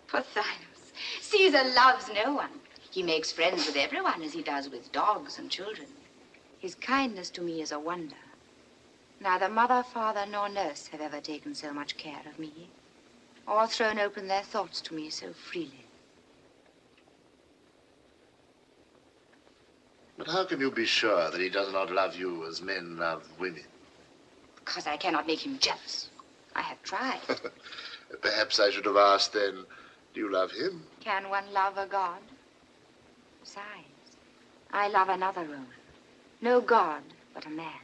Pothinus, Caesar loves no one. He makes friends with everyone as he does with dogs and children. His kindness to me is a wonder. Neither mother, father, nor nurse have ever taken so much care of me, or thrown open their thoughts to me so freely. But how can you be sure that he does not love you as men love women? Because I cannot make him jealous. I have tried. Perhaps I should have asked then, do you love him? Can one love a god? Besides, I love another Roman. No god, but a man.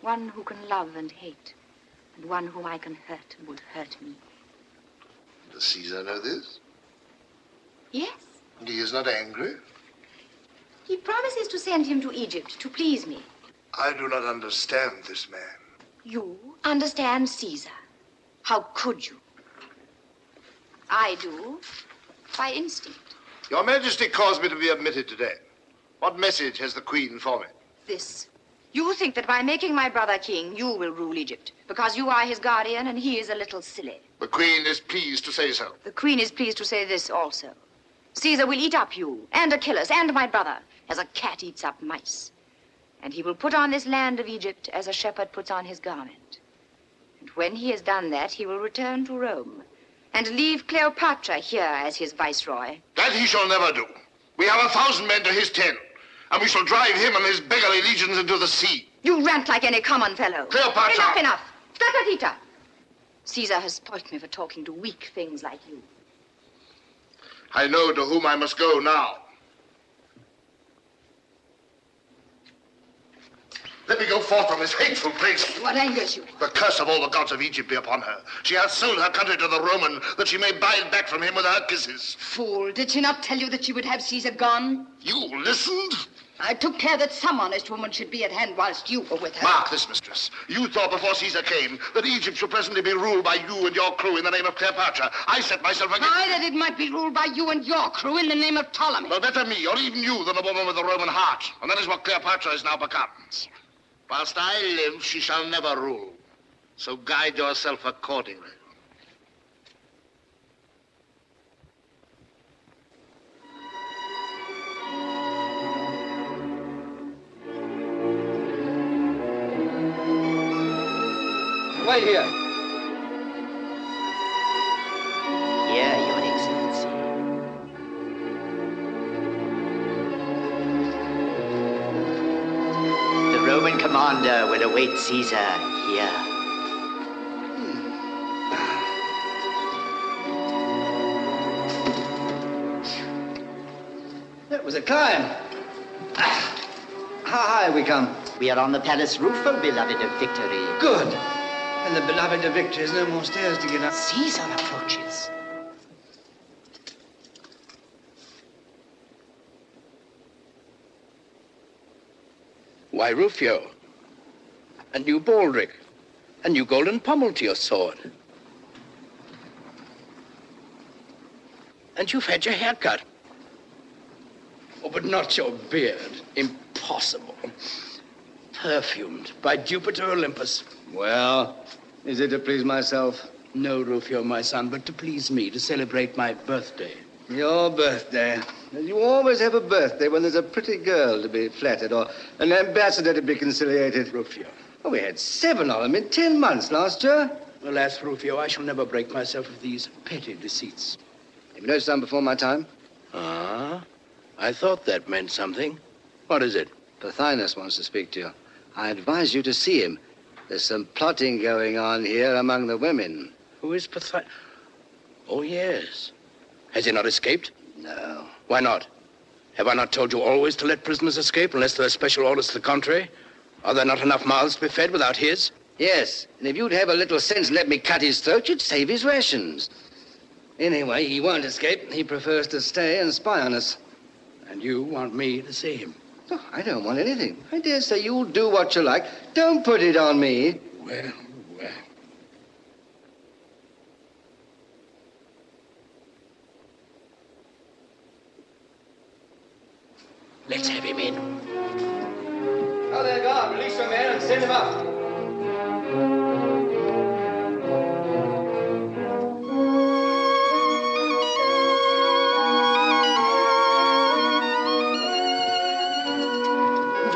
One who can love and hate, and one whom I can hurt and would hurt me. Does Caesar know this? Yes. And he is not angry? He promises to send him to Egypt to please me. I do not understand this man. You understand Caesar. How could you? I do, by instinct. Your Majesty caused me to be admitted today. What message has the Queen for me? This. You think that by making my brother king, you will rule Egypt, because you are his guardian and he is a little silly. The Queen is pleased to say so. The Queen is pleased to say this also. Caesar will eat up you, and Achilles, and my brother, as a cat eats up mice. And he will put on this land of Egypt as a shepherd puts on his garment. And when he has done that, he will return to Rome and leave Cleopatra here as his viceroy. That he shall never do. We have 1,000 men to his 10, and we shall drive him and his beggarly legions into the sea. You rant like any common fellow. Cleopatra! Enough! Tatatita! Caesar has spoilt me for talking to weak things like you. I know to whom I must go now. Let me go forth from this hateful place. What angers you? The curse of all the gods of Egypt be upon her. She hath sold her country to the Roman, that she may buy it back from him with her kisses. Fool, did she not tell you that she would have Caesar gone? You listened? I took care that some honest woman should be at hand whilst you were with her. Mark this, mistress. You thought before Caesar came that Egypt should presently be ruled by you and your crew in the name of Cleopatra. I set myself against... Aye, that it might be ruled by you and your crew in the name of Ptolemy. Well, better me, or even you, than a woman with a Roman heart. And that is what Cleopatra has now become. Whilst I live, she shall never rule. So guide yourself accordingly. wait here. Here, Your Excellency. The Roman commander will await Caesar here. That was a climb. How high have we come? We are on the palace roof, O beloved of victory. Good. And the beloved of victory has no more stairs to get up. Caesar approaches. Why, Rufio, a new baldric, a new golden pommel to your sword. And you've had your hair cut. Oh, but not your beard. Impossible. Perfumed by Jupiter Olympus. Well, is it to please myself? No, Rufio, my son, but to please me, to celebrate my birthday. Your birthday. You always have a birthday when there's a pretty girl to be flattered or an ambassador to be conciliated. Rufio. Oh, we had 7 of them in 10 months last year. Alas, Rufio, I shall never break myself of these petty deceits. Have you noticed some before my time? Ah, I thought that meant something. What is it? Pothinus wants to speak to you. I advise you to see him. There's some plotting going on here among the women. Who is Pothinus? Oh, yes. Has he not escaped? No. Why not? Have I not told you always to let prisoners escape unless there are special orders to the contrary? Are there not enough mouths to be fed without his? Yes, and if you'd have a little sense and let me cut his throat, you'd save his rations. Anyway, he won't escape. He prefers to stay and spy on us. And you want me to see him? Oh, I don't want anything. I dare say you'll do what you like. Don't put it on me. Well, well. Let's have him in. Oh, there, guard. Release your man and send him up.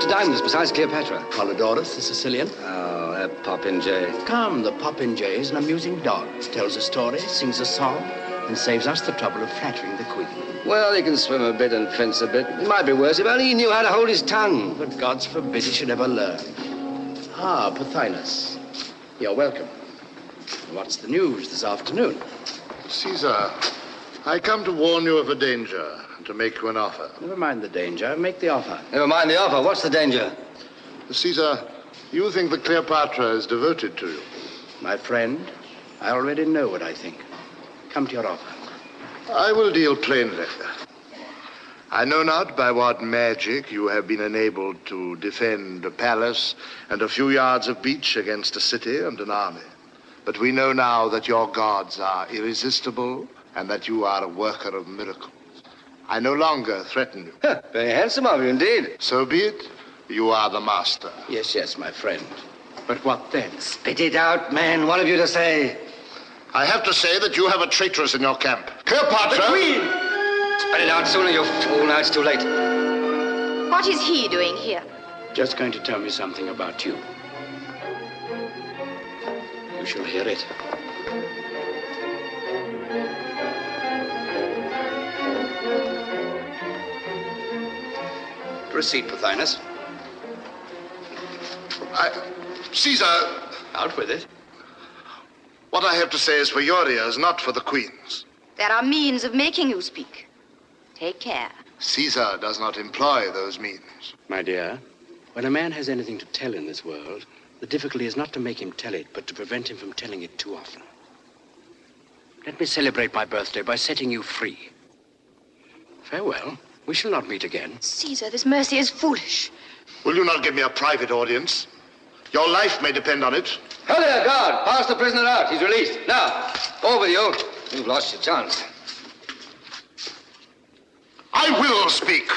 Diamonds besides Cleopatra. Polydorus, the Sicilian. Oh, that popinjay. Come, the popinjay is an amusing dog. Tells a story, sings a song, and saves us the trouble of flattering the queen. Well, he can swim a bit and fence a bit. It might be worse if only he knew how to hold his tongue. But God's forbid he should ever learn. Ah, Pothinus. You're welcome. What's the news this afternoon? Caesar, I come to warn you of a danger. To make you an offer. Never mind the danger. Make the offer. Never mind the offer. What's the danger? Caesar, you think that Cleopatra is devoted to you. My friend, I already know what I think. Come to your offer. I will deal plainly. I know not by what magic you have been enabled to defend a palace and a few yards of beach against a city and an army. But we know now that your gods are irresistible and that you are a worker of miracles. I no longer threaten you. Very handsome of you, indeed. So be it. You are the master. Yes, yes, my friend. But what then? Spit it out, man. What have you to say? I have to say that you have a traitress in your camp. Cleopatra! The queen! Spit it out sooner, you fool. Now it's too late. What is he doing here? Just going to tell me something about you. You shall hear it. Proceed, Pothinus. Caesar... Out with it. What I have to say is for your ears, not for the queen's. There are means of making you speak. Take care. Caesar does not employ those means. My dear, when a man has anything to tell in this world, the difficulty is not to make him tell it, but to prevent him from telling it too often. Let me celebrate my birthday by setting you free. Farewell. We shall not meet again. Caesar, this mercy is foolish. Will you not give me a private audience? Your life may depend on it. Hello there, guard. Pass the prisoner out. He's released. Now, over you. You've lost your chance. I will speak.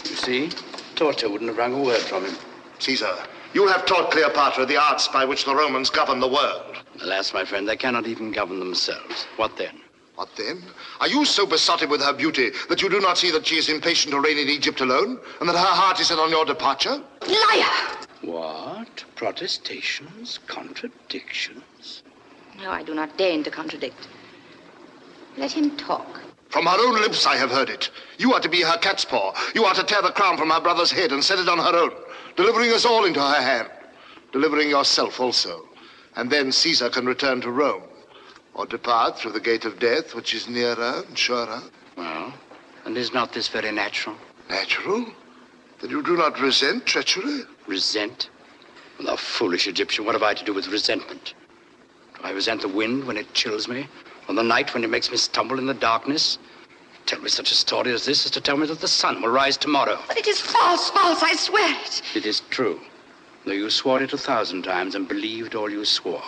You see, Torture wouldn't have wrung a word from him. Caesar, you have taught Cleopatra the arts by which the Romans govern the world. Alas, my friend, they cannot even govern themselves. What then? What then? Are you so besotted with her beauty that you do not see that she is impatient to reign in Egypt alone, and that her heart is set on your departure? Liar! What? Protestations? Contradictions? No, I do not deign to contradict. Let him talk. From her own lips I have heard it. You are to be her cat's paw. You are to tear the crown from her brother's head and set it on her own, delivering us all into her hand, delivering yourself also. And then Caesar can return to Rome, or depart through the gate of death, which is nearer and surer. Well, and is not this very natural? Natural? Then you do not resent treachery? Resent? Well, thou foolish Egyptian, what have I to do with resentment? Do I resent the wind when it chills me? Or the night when it makes me stumble in the darkness? Tell me such a story as this is to tell me that the sun will rise tomorrow. But it is false, I swear it. It is true, though you swore it 1,000 times and believed all you swore.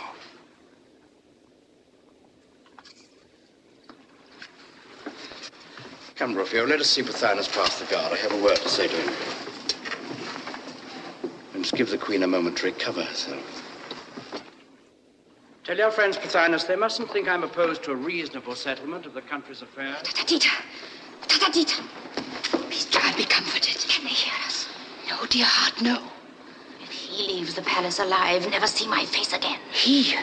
Come, Rufio, let us see Pothinus pass the guard. I have a word to say to him. We must give the Queen a moment to recover herself. Tell your friends, Pothinus, they mustn't think I'm opposed to a reasonable settlement of the country's affairs. Tatatita. Please try and be comforted. Can they hear us? No, dear heart, no. If he leaves the palace alive, never see my face again. He?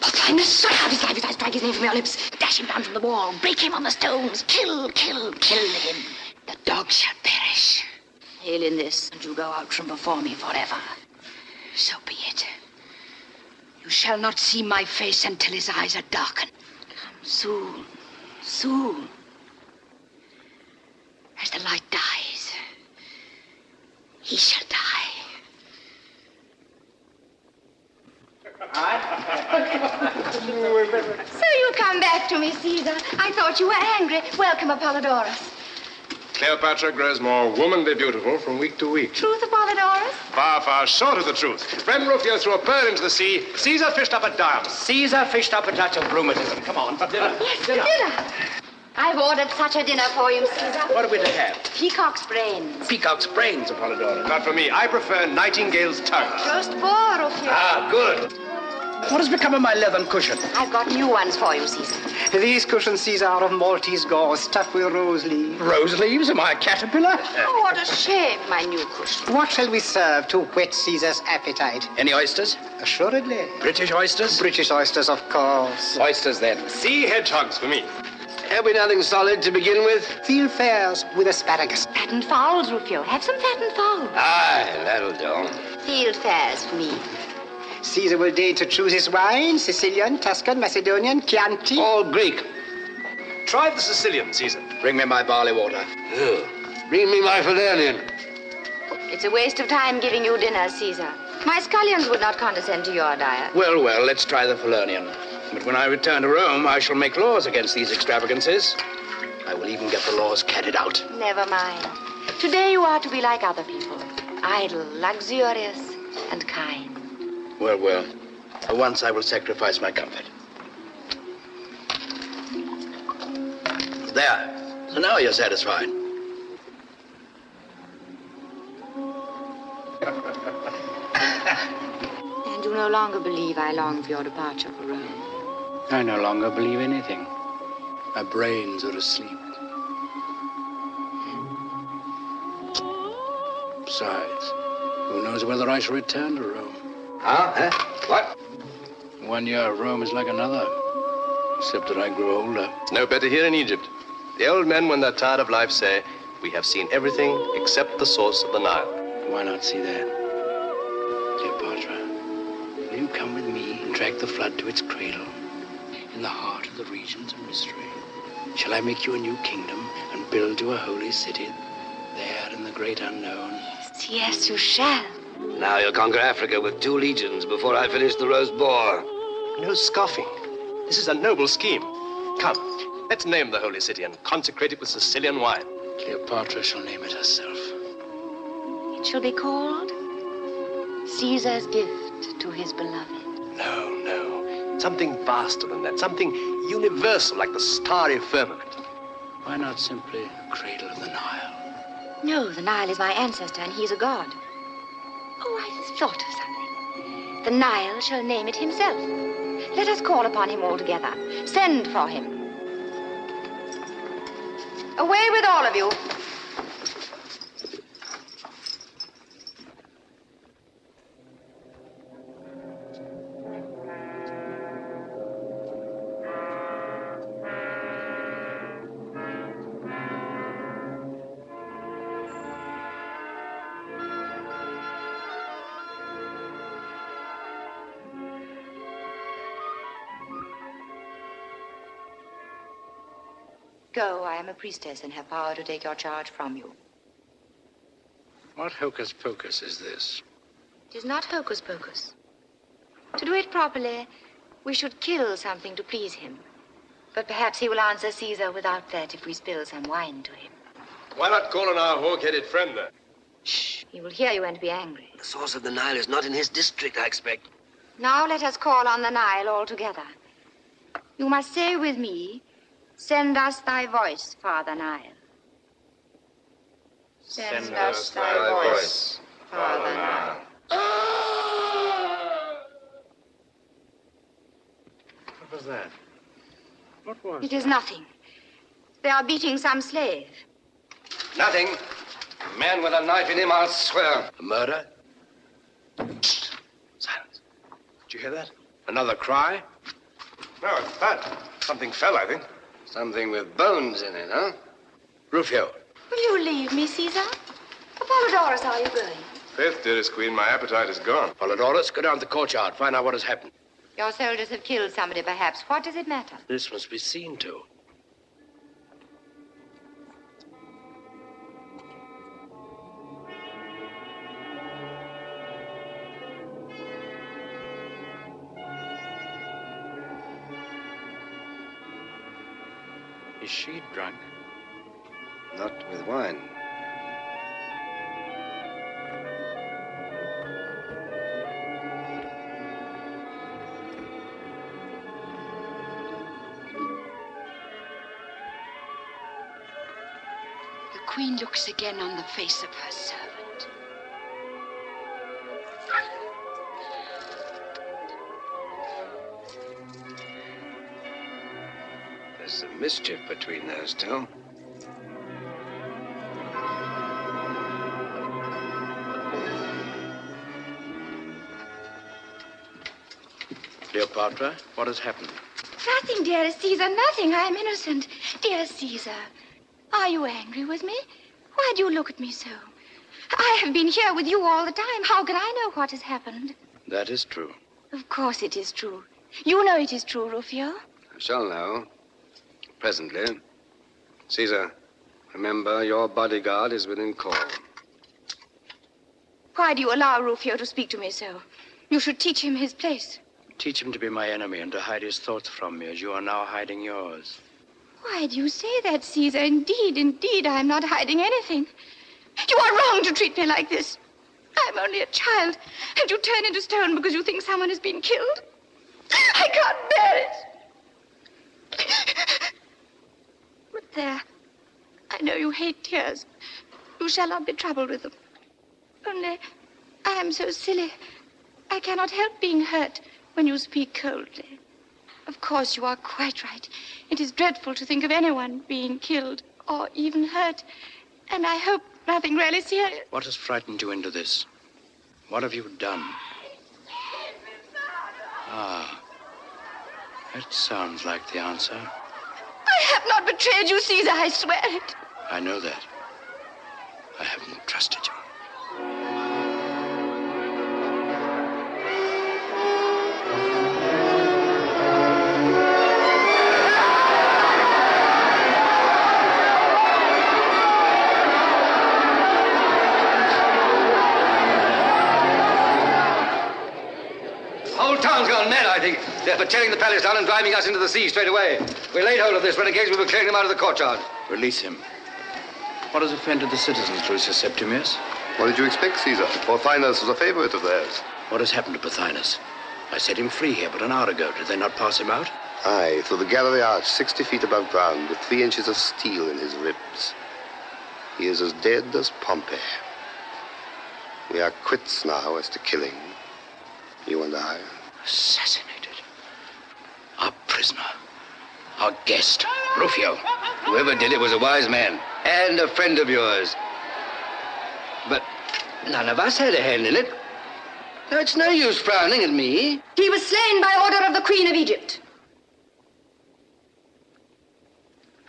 Pothinus, Strike out his life, I strike his name from your lips. Dash him down from the wall. Break him on the stones. Kill him. The dog shall perish. Hail in this, and you go out from before me forever. So be it. You shall not see my face until his eyes are darkened. Come soon. As the light dies, he shall die. So you come back to me, Caesar. I thought you were angry. Welcome, Apollodorus. Cleopatra grows more womanly beautiful from week to week. Truth, Apollodorus? Far, far short of the truth. Friend Rufio threw a pearl into the sea. Caesar fished up a diamond. Caesar fished up a touch of rheumatism. Come on, dinner. Yes, dinner. I've ordered such a dinner for you, Caesar. What are we to have? Peacock's brains. Peacock's brains, Apollodorus. Not for me. I prefer Nightingale's tongue. Roast boar, Rufio. Ah, good. What has become of my leathern cushion? I've got new ones for you, Caesar. These cushions, Caesar, are of Maltese gauze stuffed with rose leaves. Rose leaves? Am I a caterpillar? Oh, what a shame, my new cushion. What shall we serve to whet Caesar's appetite? Any oysters? Assuredly. British oysters? British oysters, of course. Oysters, then. Sea hedgehogs for me. Have we nothing solid to begin with? Field fares with asparagus. Fattened fowls, Rufio. Have some fattened fowls. Aye, that'll do. Field fares for me. Caesar will deign to choose his wine, Sicilian, Tuscan, Macedonian, Chianti. All Greek. Try the Sicilian, Caesar. Bring me my barley water. Bring me my Falernian. It's a waste of time giving you dinner, Caesar. My scullions would not condescend to your diet. Well, let's try the Falernian. But when I return to Rome, I shall make laws against these extravagances. I will even get the laws carried out. Never mind. Today you are to be like other people. Idle, luxurious, and kind. Well. For once, I will sacrifice my comfort. There. So now you're satisfied. And you no longer believe I long for your departure for Rome. I no longer believe anything. My brains are asleep. Besides, who knows whether I shall return to Rome? What? 1 year of Rome is like another, except that I grow older. It's no better here in Egypt. The old men, when they're tired of life, say, we have seen everything except the source of the Nile. Why not see that? Cleopatra, will you come with me and drag the flood to its cradle, in the heart of the regions of mystery? Shall I make you a new kingdom and build you a holy city there in the great unknown? Yes, you shall. Now you'll conquer Africa with 2 legions before I finish the roast boar. No scoffing. This is a noble scheme. Come, let's name the holy city and consecrate it with Sicilian wine. Cleopatra shall name it herself. It shall be called Caesar's gift to his beloved. No. Something vaster than that. Something universal, like the starry firmament. Why not simply cradle of the Nile? No, the Nile is my ancestor, and he's a god. Oh, I thought of something. The Nile shall name it himself. Let us call upon him all together. Send for him. Away with all of you. Go, I am a priestess and have power to take your charge from you. What hocus pocus is this? It is not hocus pocus. To do it properly, we should kill something to please him. But perhaps he will answer Caesar without that if we spill some wine to him. Why not call on our hawk-headed friend then? Shh, he will hear you and be angry. The source of the Nile is not in his district, I expect. Now let us call on the Nile all together. You must say with me, send us thy voice, Father Nile. Send us thy voice, Father Nile. What was that? What was It is nothing. They are beating some slave. Nothing. A man with a knife in him, I'll swear. A murder? Silence. Did you hear that? Another cry? No, it's that. Something fell, I think. Something with bones in it, huh? Rufio. Will you leave me, Caesar? Apollodorus, are you going? Faith, dearest queen, my appetite is gone. Polydorus, go down to the courtyard. Find out what has happened. Your soldiers have killed somebody, perhaps. What does it matter? This must be seen to. Is she drunk? Not with wine. The queen looks again on the face of her servant. There's some mischief between those two. Cleopatra, what has happened? Nothing, dearest Caesar, nothing. I am innocent. Dearest Caesar, are you angry with me? Why do you look at me so? I have been here with you all the time. How can I know what has happened? That is true. Of course it is true. You know it is true, Rufio. I shall know. Presently. Caesar, remember, your bodyguard is within call. Why do you allow Rufio to speak to me so? You should teach him his place. Teach him to be my enemy and to hide his thoughts from me as you are now hiding yours. Why do you say that, Caesar? Indeed, I am not hiding anything. You are wrong to treat me like this. I'm only a child, and you turn into stone because you think someone has been killed. I can't bear it. But there, I know you hate tears. You shall not be troubled with them. Only, I am so silly. I cannot help being hurt when you speak coldly. Of course, you are quite right. It is dreadful to think of anyone being killed or even hurt. And I hope nothing really serious. What has frightened you into this? What have you done? Ah, that sounds like the answer. I have not betrayed you, Caesar, I swear it. I know that. I haven't trusted you. Town's gone mad, I think. They're for tearing the palace down and driving us into the sea straight away. We laid hold of this renegade. We were clearing him out of the courtyard. Release him. What has offended the citizens, Lucius Septimius? What did you expect, Caesar? Pothinus was a favorite of theirs. What has happened to Pothinus? I set him free here but an hour ago. Did they not pass him out? Aye, through the gallery arch, 60 feet above ground, with 3 inches of steel in his ribs. He is as dead as Pompey. We are quits now as to killing. You and I. Assassinated. Our prisoner. Our guest. Rufio. Whoever did it was a wise man. And a friend of yours. But none of us had a hand in it. No, it's no use frowning at me. He was slain by order of the Queen of Egypt.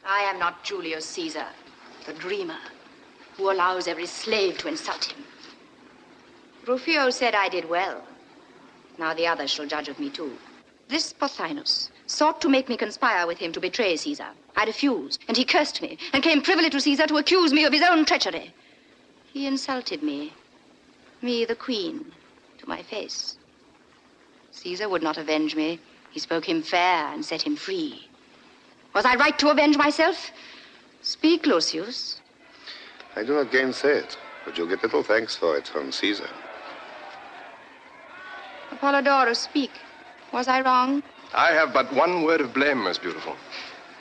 I am not Julius Caesar, the dreamer, who allows every slave to insult him. Rufio said I did well. Now the others shall judge of me, too. This Pothinus sought to make me conspire with him to betray Caesar. I refused, and he cursed me, and came privily to Caesar to accuse me of his own treachery. He insulted me, the queen, to my face. Caesar would not avenge me. He spoke him fair and set him free. Was I right to avenge myself? Speak, Lucius. I do not gainsay it, but you'll get little thanks for it from Caesar. Apollodorus, speak. Was I wrong? I have but one word of blame, most beautiful.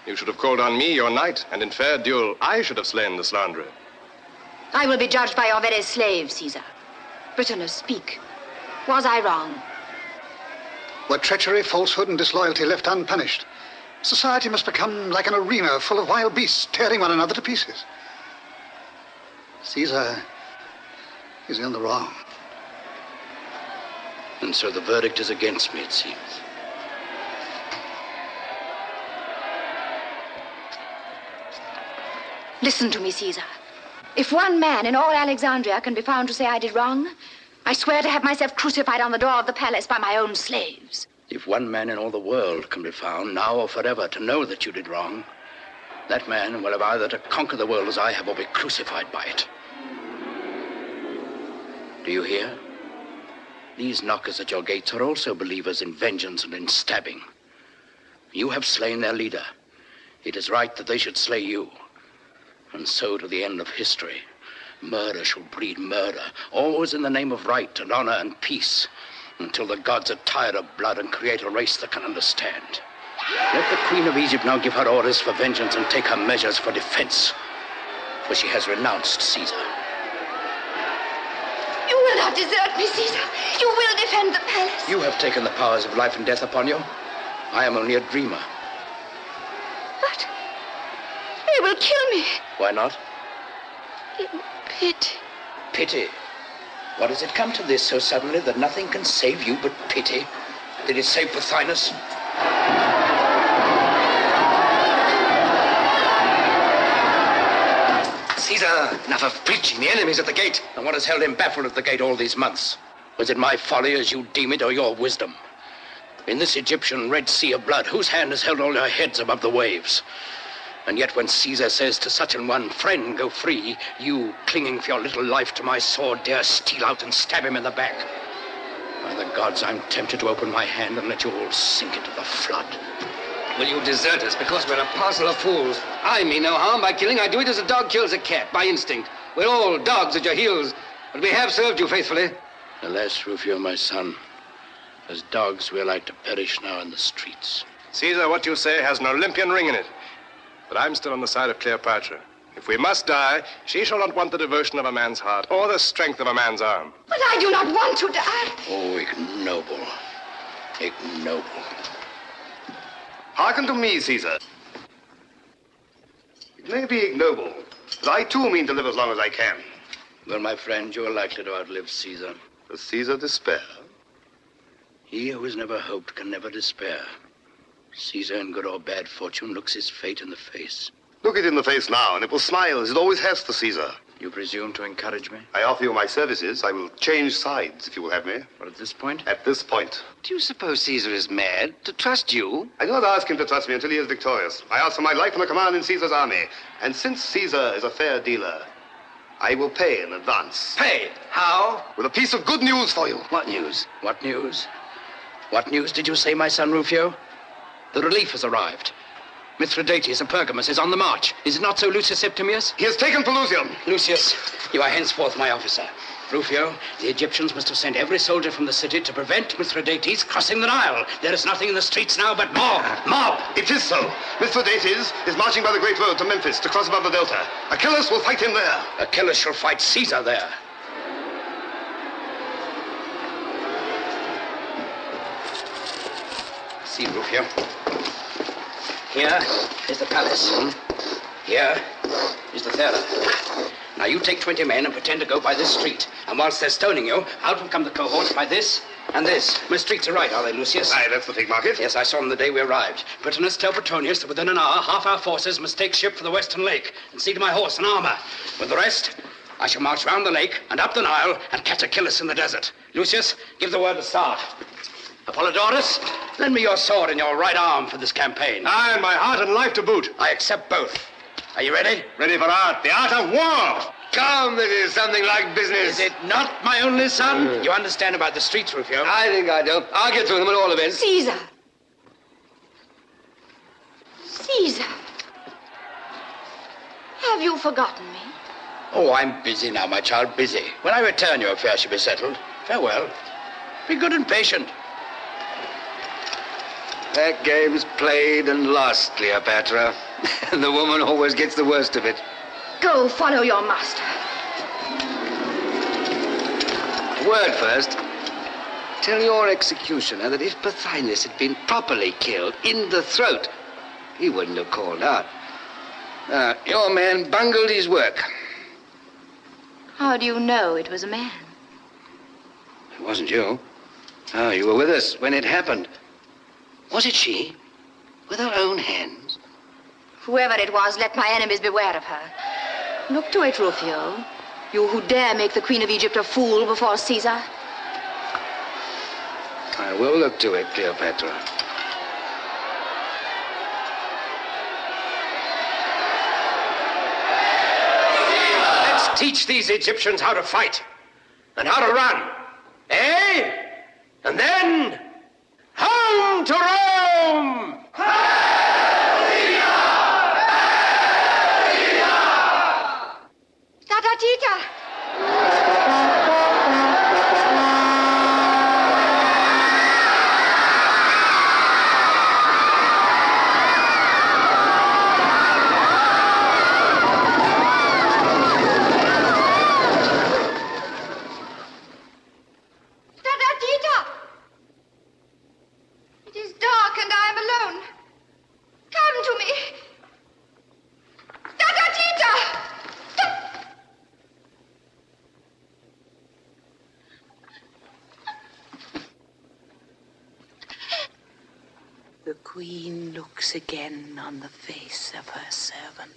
You should have called on me, your knight, and in fair duel, I should have slain the slanderer. I will be judged by your very slave, Caesar. Britannus, speak. Was I wrong? Were treachery, falsehood, and disloyalty left unpunished, society must become like an arena full of wild beasts tearing one another to pieces. Caesar is in the wrong. And so the verdict is against me, it seems. Listen to me, Caesar. If one man in all Alexandria can be found to say I did wrong, I swear to have myself crucified on the door of the palace by my own slaves. If one man in all the world can be found, now or forever, to know that you did wrong, that man will have either to conquer the world as I have or be crucified by it. Do you hear? These knockers at your gates are also believers in vengeance and in stabbing. You have slain their leader. It is right that they should slay you. And so to the end of history. Murder shall breed murder, always in the name of right and honor and peace, until the gods are tired of blood and create a race that can understand. Let the Queen of Egypt now give her orders for vengeance and take her measures for defense, for she has renounced Caesar. You will not desert me, Caesar. You will defend the palace. You have taken the powers of life and death upon you. I am only a dreamer. But they will kill me. Why not? In pity. Pity? What has it come to this so suddenly that nothing can save you but pity? Did it save Pothinus? Caesar, enough of preaching. The enemy's at the gate. And what has held him baffled at the gate all these months? Was it my folly as you deem it, or your wisdom? In this Egyptian Red Sea of blood, whose hand has held all your heads above the waves? And yet when Caesar says to such an one, friend, go free, you, clinging for your little life to my sword, dare steal out and stab him in the back. By the gods, I'm tempted to open my hand and let you all sink into the flood. Will you desert us because we're a parcel of fools? I mean no harm by killing. I do it as a dog kills a cat, by instinct. We're all dogs at your heels, but we have served you faithfully. Alas, Rufio, my son, as dogs we're like to perish now in the streets. Caesar, what you say has an Olympian ring in it. But I'm still on the side of Cleopatra. If we must die, she shall not want the devotion of a man's heart or the strength of a man's arm. But I do not want to die. Oh, ignoble. Ignoble. Hearken to me, Caesar. It may be ignoble, but I too mean to live as long as I can. Well, my friend, you are likely to outlive Caesar. Does Caesar despair? He who has never hoped can never despair. Caesar, in good or bad fortune, looks his fate in the face. Look it in the face now, and it will smile as it always has to Caesar. You presume to encourage me? I offer you my services. I will change sides, if you will have me. But at this point? At this point. Do you suppose Caesar is mad to trust you? I do not ask him to trust me until he is victorious. I ask for my life and a command in Caesar's army. And since Caesar is a fair dealer, I will pay in advance. Pay? How? With a piece of good news for you. What news? What news? What news did you say, my son Rufio? The relief has arrived. Mithridates of Pergamus is on the march. Is it not so, Lucius Septimius? He has taken Pelusium. Lucius, you are henceforth my officer. Rufio, the Egyptians must have sent every soldier from the city to prevent Mithridates crossing the Nile. There is nothing in the streets now but mob. It is so. Mithridates is marching by the great road to Memphis to cross above the Delta. Achilles will fight him there. Achilles shall fight Caesar there. See, Rufio. Here is the palace. Here is the theater. Now you take 20 men and pretend to go by this street. And whilst they're stoning you, out will come the cohorts by this and this. My streets are right, are they, Lucius? Aye, that's the Fig Market. Yes, I saw them the day we arrived. Britannus, tell Petronius that within an hour, half our forces must take ship for the Western Lake and see to my horse and armor. With the rest, I shall march round the lake and up the Nile and catch Achilles in the desert. Lucius, give the word to start. Apollodorus, Lend me your sword and your right arm for this campaign. Aye, and my heart and life to boot. I accept both. Are you ready? Ready for art, the art of war. Come, this is something like business. Is it not, my only son? You understand about the streets, Rufio? I think I do. I'll get through them at all events. Caesar. Caesar. Have you forgotten me? Oh, I'm busy now, my child, busy. When I return, your affair shall be settled. Farewell. Be good and patient. That game's played and lost, Cleopatra. And the woman always gets the worst of it. Go follow your master. Word first. Tell your executioner that if Pothinus had been properly killed in the throat, he wouldn't have called out. Your man bungled his work. How do you know it was a man? It wasn't you. Oh, you were with us when it happened. Was it she? With her own hands? Whoever it was, let my enemies beware of her. Look to it, Rufio. You who dare make the Queen of Egypt a fool before Caesar. I will look to it, Cleopatra. Let's teach these Egyptians how to fight and how to run. Eh? And then, home to Rome! Tita! It is dark and I am alone. Come to me. Tita! The queen looks again on the face of her servant.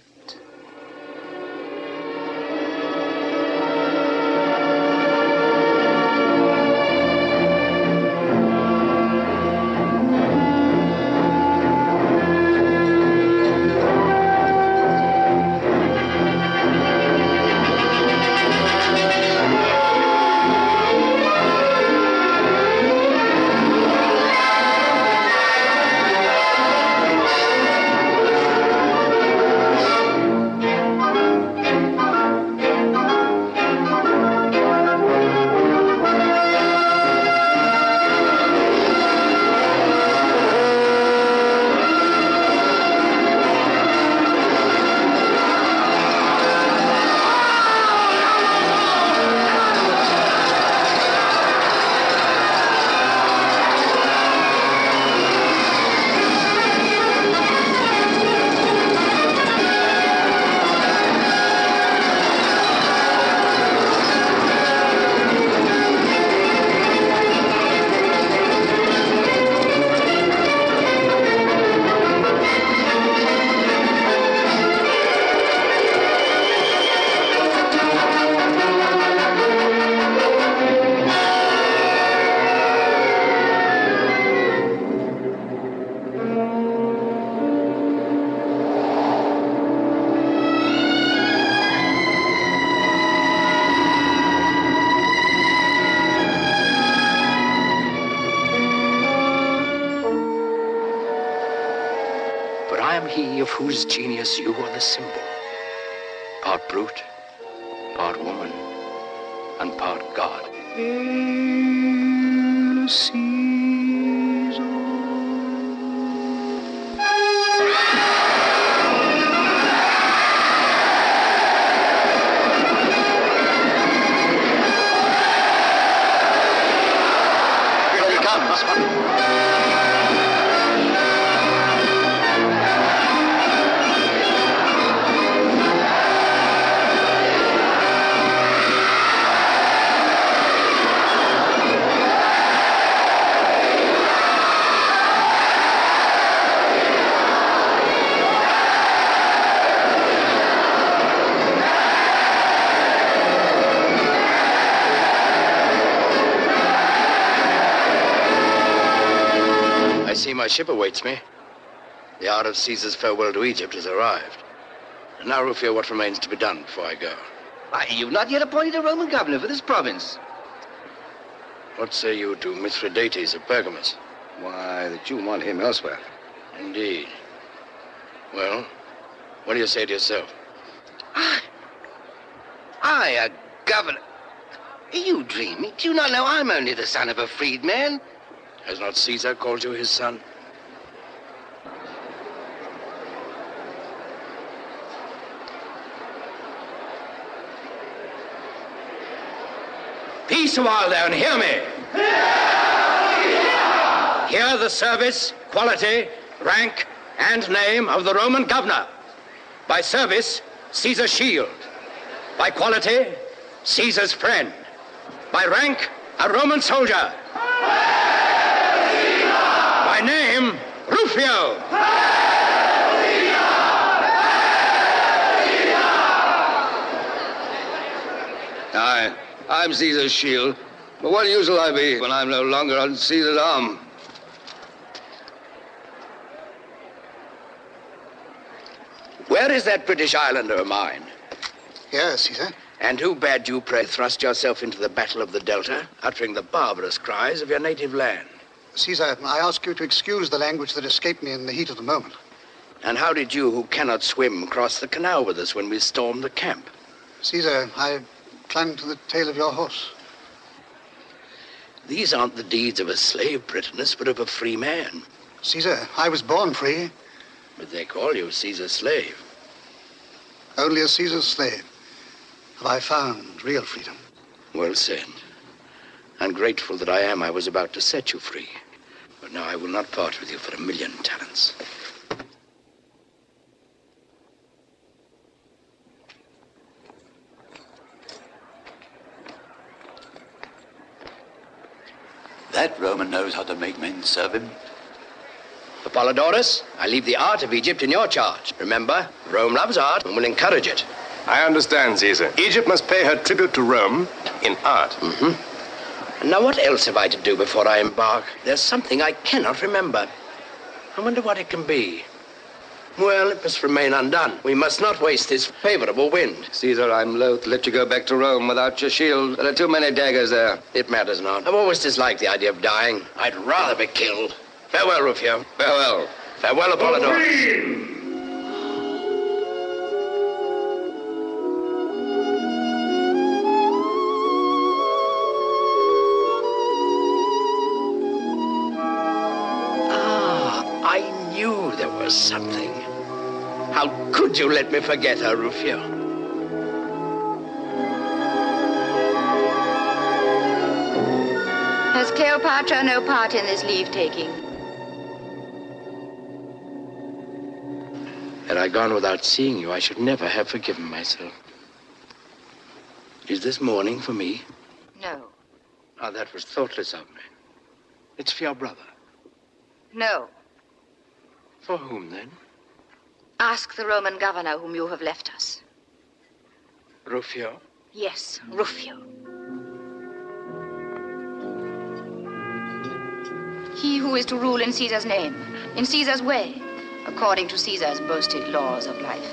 Of whose genius you are the symbol. Part brute, part woman, and part God. Here he comes. my ship awaits me. The hour of Caesar's farewell to Egypt has arrived. And now, Rufio, what remains to be done before I go? Why, you've not yet appointed a Roman governor for this province. What say you to Mithridates of Pergamus? Why, that you want him elsewhere. Indeed. Well, what do you say to yourself? I, a governor? Are you dreaming? Do you not know I'm only the son of a freedman? Has not Caesar called you his son? Peace a while there and hear me. Hear the service, quality, rank, and name of the Roman governor. By service, Caesar's shield. By quality, Caesar's friend. By rank, a Roman soldier. By name, Rufio. I'm Caesar's shield. But what use will I be when I'm no longer on Caesar's arm? Where is that British islander of mine? Here, Caesar. And who bade you, pray, thrust yourself into the battle of the Delta, uttering the barbarous cries of your native land? Caesar, I ask you to excuse the language that escaped me in the heat of the moment. And how did you, who cannot swim, cross the canal with us when we stormed the camp? Caesar, I climbed to the tail of your horse. These aren't the deeds of a slave, Britannicus, but of a free man. Caesar, I was born free. But they call you Caesar's slave. Only as Caesar's slave have I found real freedom. Well said. Ungrateful that I am, I was about to set you free. But now I will not part with you for 1,000,000 talents. That Roman knows how to make men serve him. Apollodorus, I leave the art of Egypt in your charge. Remember, Rome loves art and will encourage it. I understand, Caesar. Egypt must pay her tribute to Rome in art. Mm-hmm. And now what else have I to do before I embark? There's something I cannot remember. I wonder what it can be. Well, it must remain undone. We must not waste this favorable wind. Caesar, I'm loath to let you go back to Rome without your shield. There are too many daggers there. It matters not. I've always disliked the idea of dying. I'd rather be killed. Farewell, Rufio. Farewell. Farewell, Apollodorus. I knew there was something. How could you let me forget her, Rufio? Has Cleopatra no part in this leave-taking? Had I gone without seeing you, I should never have forgiven myself. Is this mourning for me? No. Oh, that was thoughtless of me. It's for your brother. No. For whom, then? Ask the Roman governor whom you have left us. Rufio? Yes, Rufio. He who is to rule in Caesar's name, in Caesar's way, according to Caesar's boasted laws of life.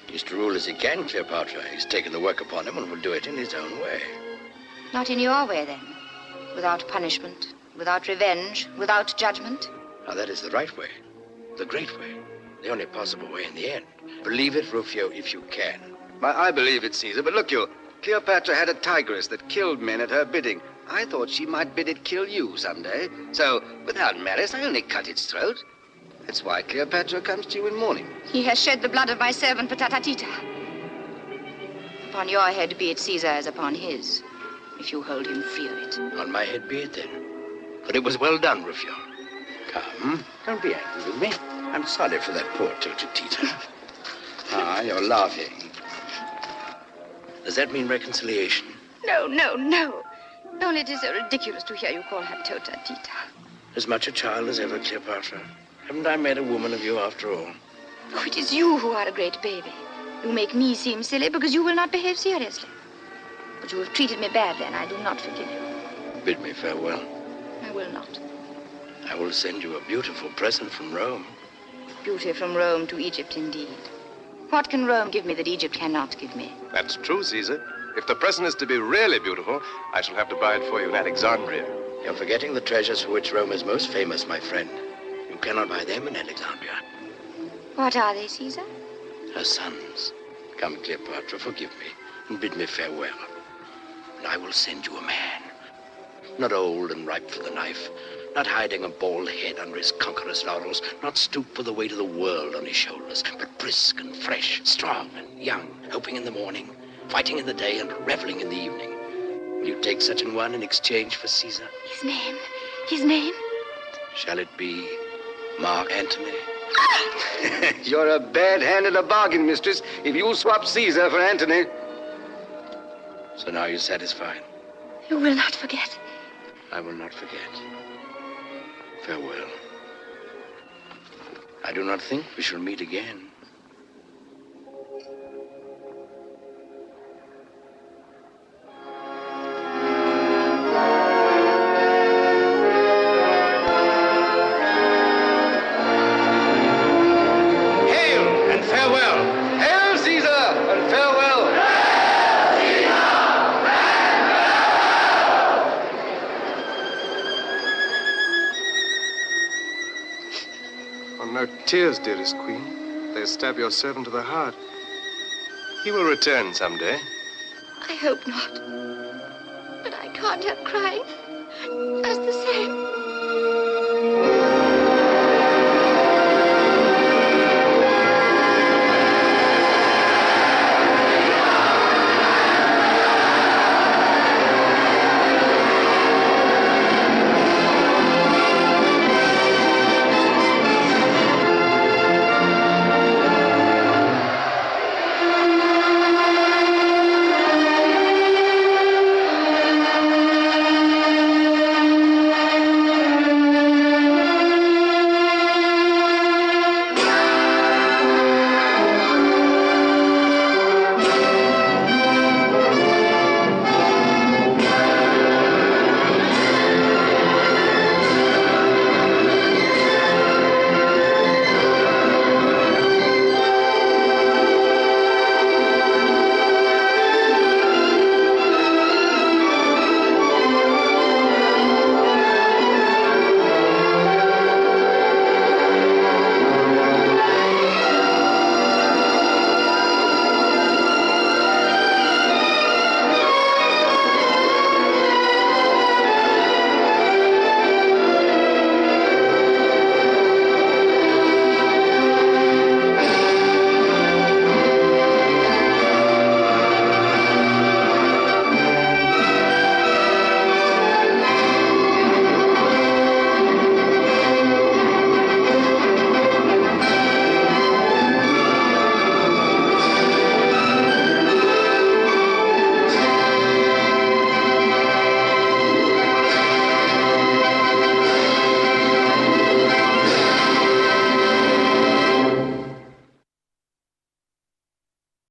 He's to rule as he can, Cleopatra. He's taken the work upon him and will do it in his own way. Not in your way, then. Without punishment, without revenge, without judgment. Now, that is the right way, the great way, the only possible way in the end. Believe it, Rufio, if you can. I believe it, Caesar, but look you. Cleopatra had a tigress that killed men at her bidding. I thought she might bid it kill you someday. So, without malice, I only cut its throat. That's why Cleopatra comes to you in mourning. He has shed the blood of my servant Patatatita. Upon your head be it, Caesar, as upon his, if you hold him free of it. On my head be it, then. But it was well done, Rufio. Come, don't be angry with me. I'm sorry for that poor Tita. Ah, you're laughing. Does that mean reconciliation? No, no, no. Only it is so ridiculous to hear you call her Tota Tita. As much a child as ever, Cleopatra. Haven't I made a woman of you after all? Oh, it is you who are a great baby. You make me seem silly because you will not behave seriously. But you have treated me badly, and I do not forgive you. Bid me farewell. I will not. I will send you a beautiful present from Rome. Beauty from Rome to Egypt, indeed. What can Rome give me that Egypt cannot give me? That's true, Caesar. If the present is to be really beautiful, I shall have to buy it for you in Alexandria. You're forgetting the treasures for which Rome is most famous, my friend. You cannot buy them in Alexandria. What are they, Caesar? Her sons. Come, Cleopatra, forgive me, and bid me farewell. And I will send you a man. Not old and ripe for the knife, not hiding a bald head under his conqueror's laurels, not stooped for the weight of the world on his shoulders, but brisk and fresh, strong and young, hoping in the morning, fighting in the day, and reveling in the evening. Will you take such an one in exchange for Caesar? His name? His name? Shall it be Mark Antony? You're a bad hand at a bargain, mistress, if you swap Caesar for Antony. So now you're satisfied? You will not forget. I will not forget. Farewell. I do not think we shall meet again. No tears, dearest queen. They stab your servant to the heart. He will return someday. I hope not. But I can't help crying. Just the same.